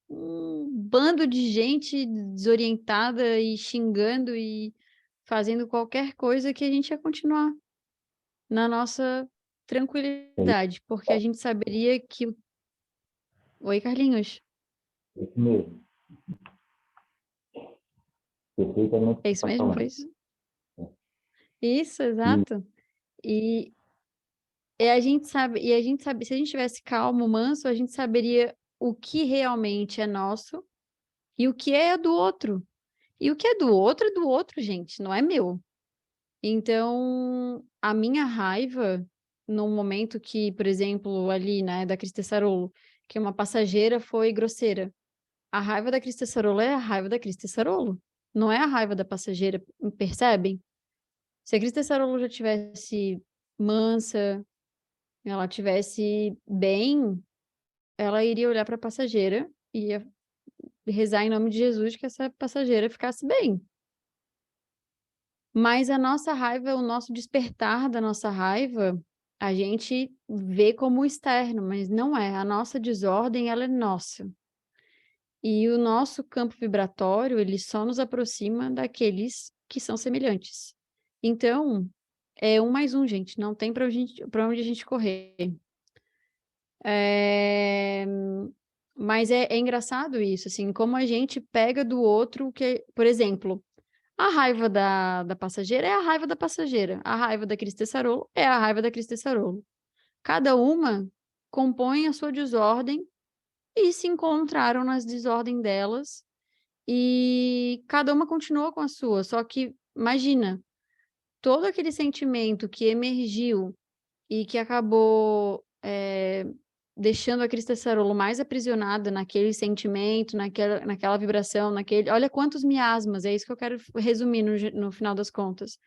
[SPEAKER 1] um bando de gente desorientada e xingando e fazendo qualquer coisa que a gente ia continuar na nossa
[SPEAKER 2] É isso,
[SPEAKER 1] tranquilidade, porque a gente saberia que Oi, Carlinhos.
[SPEAKER 2] é isso mesmo. Perfeitamente o
[SPEAKER 1] É
[SPEAKER 2] que
[SPEAKER 1] isso
[SPEAKER 2] você está
[SPEAKER 1] mesmo? Foi
[SPEAKER 2] falando.
[SPEAKER 1] isso? Isso,
[SPEAKER 2] E
[SPEAKER 1] exato. E a gente sabe, se a gente tivesse calmo, manso, a gente saberia o que realmente é nosso e o que é do outro. E o que é do outro, gente, não é meu. Então, a minha raiva, num momento que, por exemplo, ali, né, da Cristessarolo, que uma passageira foi grosseira. A raiva da Cristessarolo é a raiva da Cristessarolo, não é a raiva da passageira, percebem? Se a Cristessarolo já tivesse mansa, ela tivesse bem, ela iria olhar para a passageira e ia rezar em nome de Jesus que essa passageira ficasse bem. Mas a nossa raiva, o nosso despertar da nossa raiva, a gente vê como externo, mas não é. A nossa desordem, ela é nossa. E o nosso campo vibratório, ele só nos aproxima daqueles que são semelhantes. Então, é 1 mais 1, gente, não tem para onde a gente correr. Eh, mas é engraçado isso, assim, como a gente pega do outro que por exemplo, a raiva da passageira é a raiva da passageira, a raiva da Cristessarolo é a raiva da Cristessarolo. Cada uma compõe a sua desordem e se encontraram nas desordem delas, e cada uma continuou com a sua, só que imagina, todo aquele sentimento que emergiu e que acabou, deixando a Cristessarolo mais aprisionada naquele sentimento, naquela vibração, olha quantos miasmas, é isso que eu quero resumir no final das contas.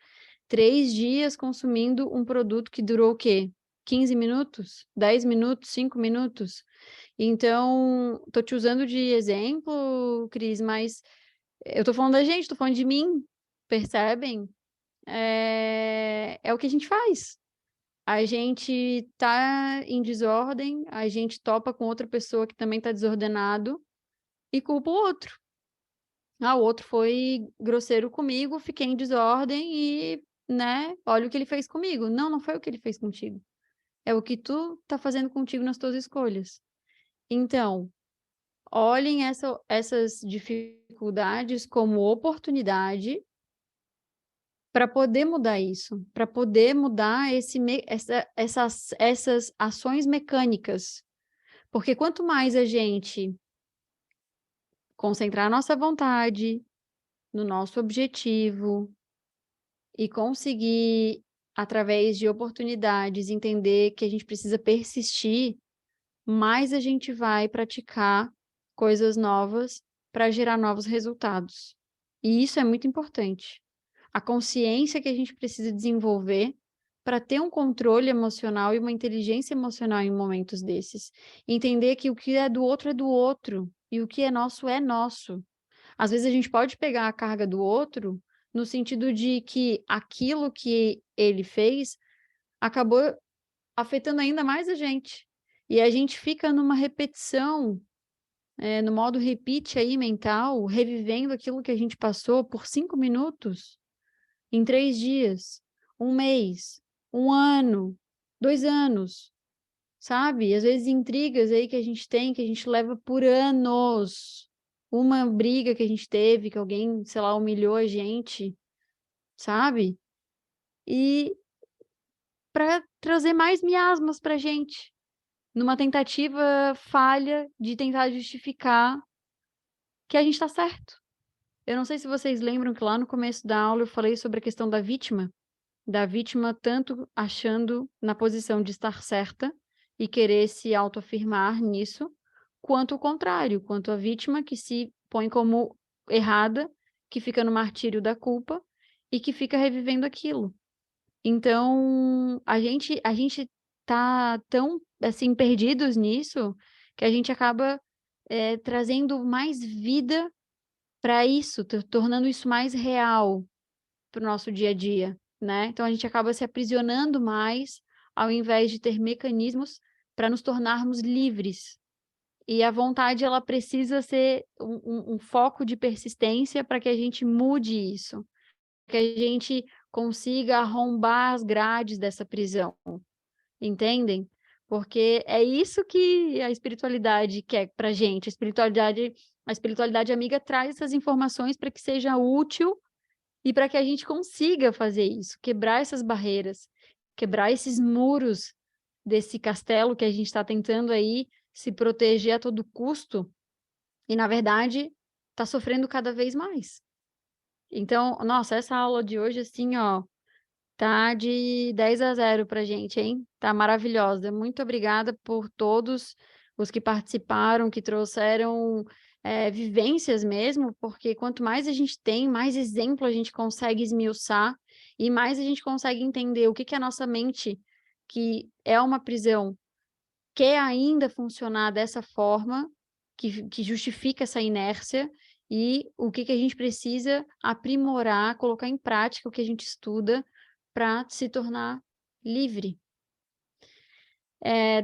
[SPEAKER 1] 3 dias consumindo um produto que durou o quê? 15 minutos? 10 minutos? 5 minutos? Então, tô te usando de exemplo, Cris, mas eu tô falando da gente, tô falando de mim, percebem? É o que a gente faz. A gente tá em desordem, a gente topa com outra pessoa que também tá desordenado e culpa o outro. Ah, o outro foi grosseiro comigo, fiquei em desordem e, né, olha o que ele fez comigo. Não, não foi o que ele fez contigo. É o que tu tá fazendo contigo nas tuas escolhas. Então, olhem essas dificuldades como oportunidade para poder mudar isso, para poder mudar essas ações mecânicas. Porque quanto mais a gente concentrar a nossa vontade no nosso objetivo e conseguir, através de oportunidades, entender que a gente precisa persistir, mais a gente vai praticar coisas novas para gerar novos resultados. E isso é muito importante. A consciência que a gente precisa desenvolver para ter um controle emocional e uma inteligência emocional em momentos desses. Entender que o que é do outro e o que é nosso é nosso. Às vezes a gente pode pegar a carga do outro no sentido de que aquilo que ele fez acabou afetando ainda mais a gente. E a gente fica numa repetição, no modo repeat aí mental, revivendo aquilo que a gente passou por 5 minutos, em 3 dias, 1 mês, 1 ano, 2 anos, sabe? Às vezes intrigas aí que a gente tem, que a gente leva por anos. Uma briga que a gente teve, que alguém, sei lá, humilhou a gente, sabe? E para trazer mais miasmas pra gente, numa tentativa falha de tentar justificar que a gente está certo. Eu não sei se vocês lembram que lá no começo da aula eu falei sobre a questão da vítima tanto achando na posição de estar certa e querer se autoafirmar nisso, quanto o contrário, quanto a vítima que se põe como errada, que fica no martírio da culpa e que fica revivendo aquilo. Então, a gente tá tão, assim, perdidos nisso, que a gente acaba, trazendo mais vida para isso, tornando isso mais real para o nosso dia a dia, né. Então a gente acaba se aprisionando mais, ao invés de ter mecanismos para nos tornarmos livres. E a vontade, ela precisa ser um foco de persistência para que a gente mude isso, que a gente consiga arrombar as grades dessa prisão, entendem? Porque é isso que a espiritualidade quer pra gente, a espiritualidade amiga traz essas informações para que seja útil e para que a gente consiga fazer isso, quebrar essas barreiras, quebrar esses muros desse castelo que a gente está tentando aí se proteger a todo custo e, na verdade, está sofrendo cada vez mais. Então, nossa, essa aula de hoje, assim, ó, tá de 10-0 pra gente, hein? Tá maravilhosa. Muito obrigada por todos os que participaram, que trouxeram vivências mesmo, porque quanto mais a gente tem, mais exemplo a gente consegue esmiuçar e mais a gente consegue entender o que que a nossa mente, que é uma prisão, quer ainda funcionar dessa forma, que justifica essa inércia, e o que que a gente precisa aprimorar, colocar em prática o que a gente estuda para se tornar livre.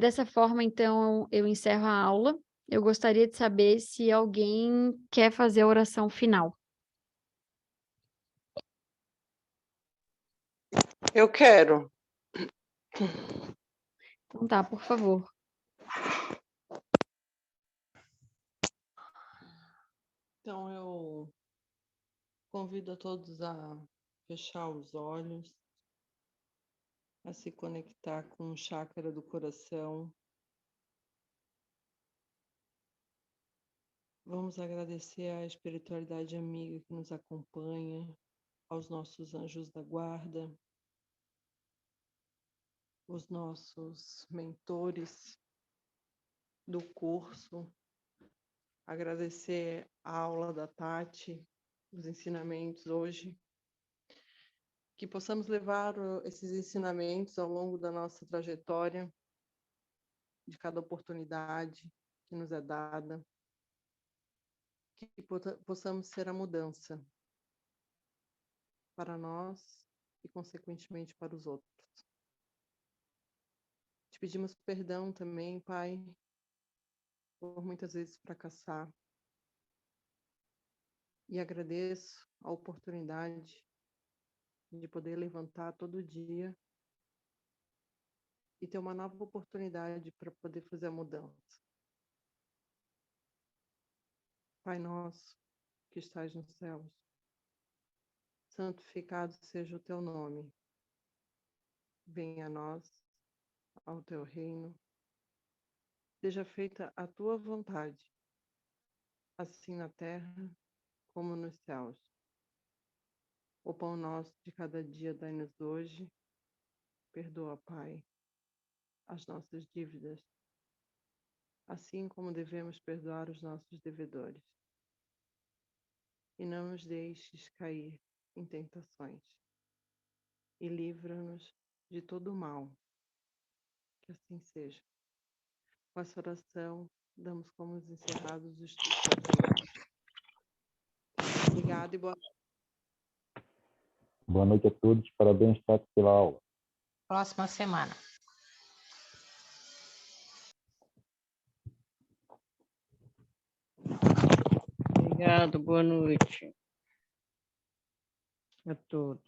[SPEAKER 1] Dessa forma, então, eu encerro a aula. Eu gostaria de saber se alguém quer fazer a oração final.
[SPEAKER 3] Eu quero.
[SPEAKER 1] Então tá, por favor.
[SPEAKER 3] Então, eu convido a todos a fechar os olhos, a se conectar com o chakra do coração. Vamos agradecer à espiritualidade amiga que nos acompanha, aos nossos anjos da guarda, os nossos mentores do curso, agradecer a aula da Tati, os ensinamentos hoje, que possamos levar esses ensinamentos ao longo da nossa trajetória, de cada oportunidade que nos é dada, que possamos ser a mudança para nós e, consequentemente, para os outros. Te pedimos perdão também, Pai, por muitas vezes fracassar, e agradeço a oportunidade de poder levantar todo dia e ter uma nova oportunidade para poder fazer a mudança. Pai nosso, que estás nos céus, santificado seja o teu nome. Venha a nós, ao teu reino. Seja feita a tua vontade, assim na terra como nos céus. O pão nosso de cada dia dai-nos hoje. Perdoa, Pai, as nossas dívidas, assim como devemos perdoar os nossos devedores. E não nos deixes cair em tentações. E livra-nos de todo o mal. Que assim seja. Com essa oração, damos como encerrados os estudos da semana. Obrigada e boa noite.
[SPEAKER 2] Boa noite a todos. Parabéns, Tati, pela aula.
[SPEAKER 5] Próxima semana.
[SPEAKER 6] Obrigado, boa noite a todos.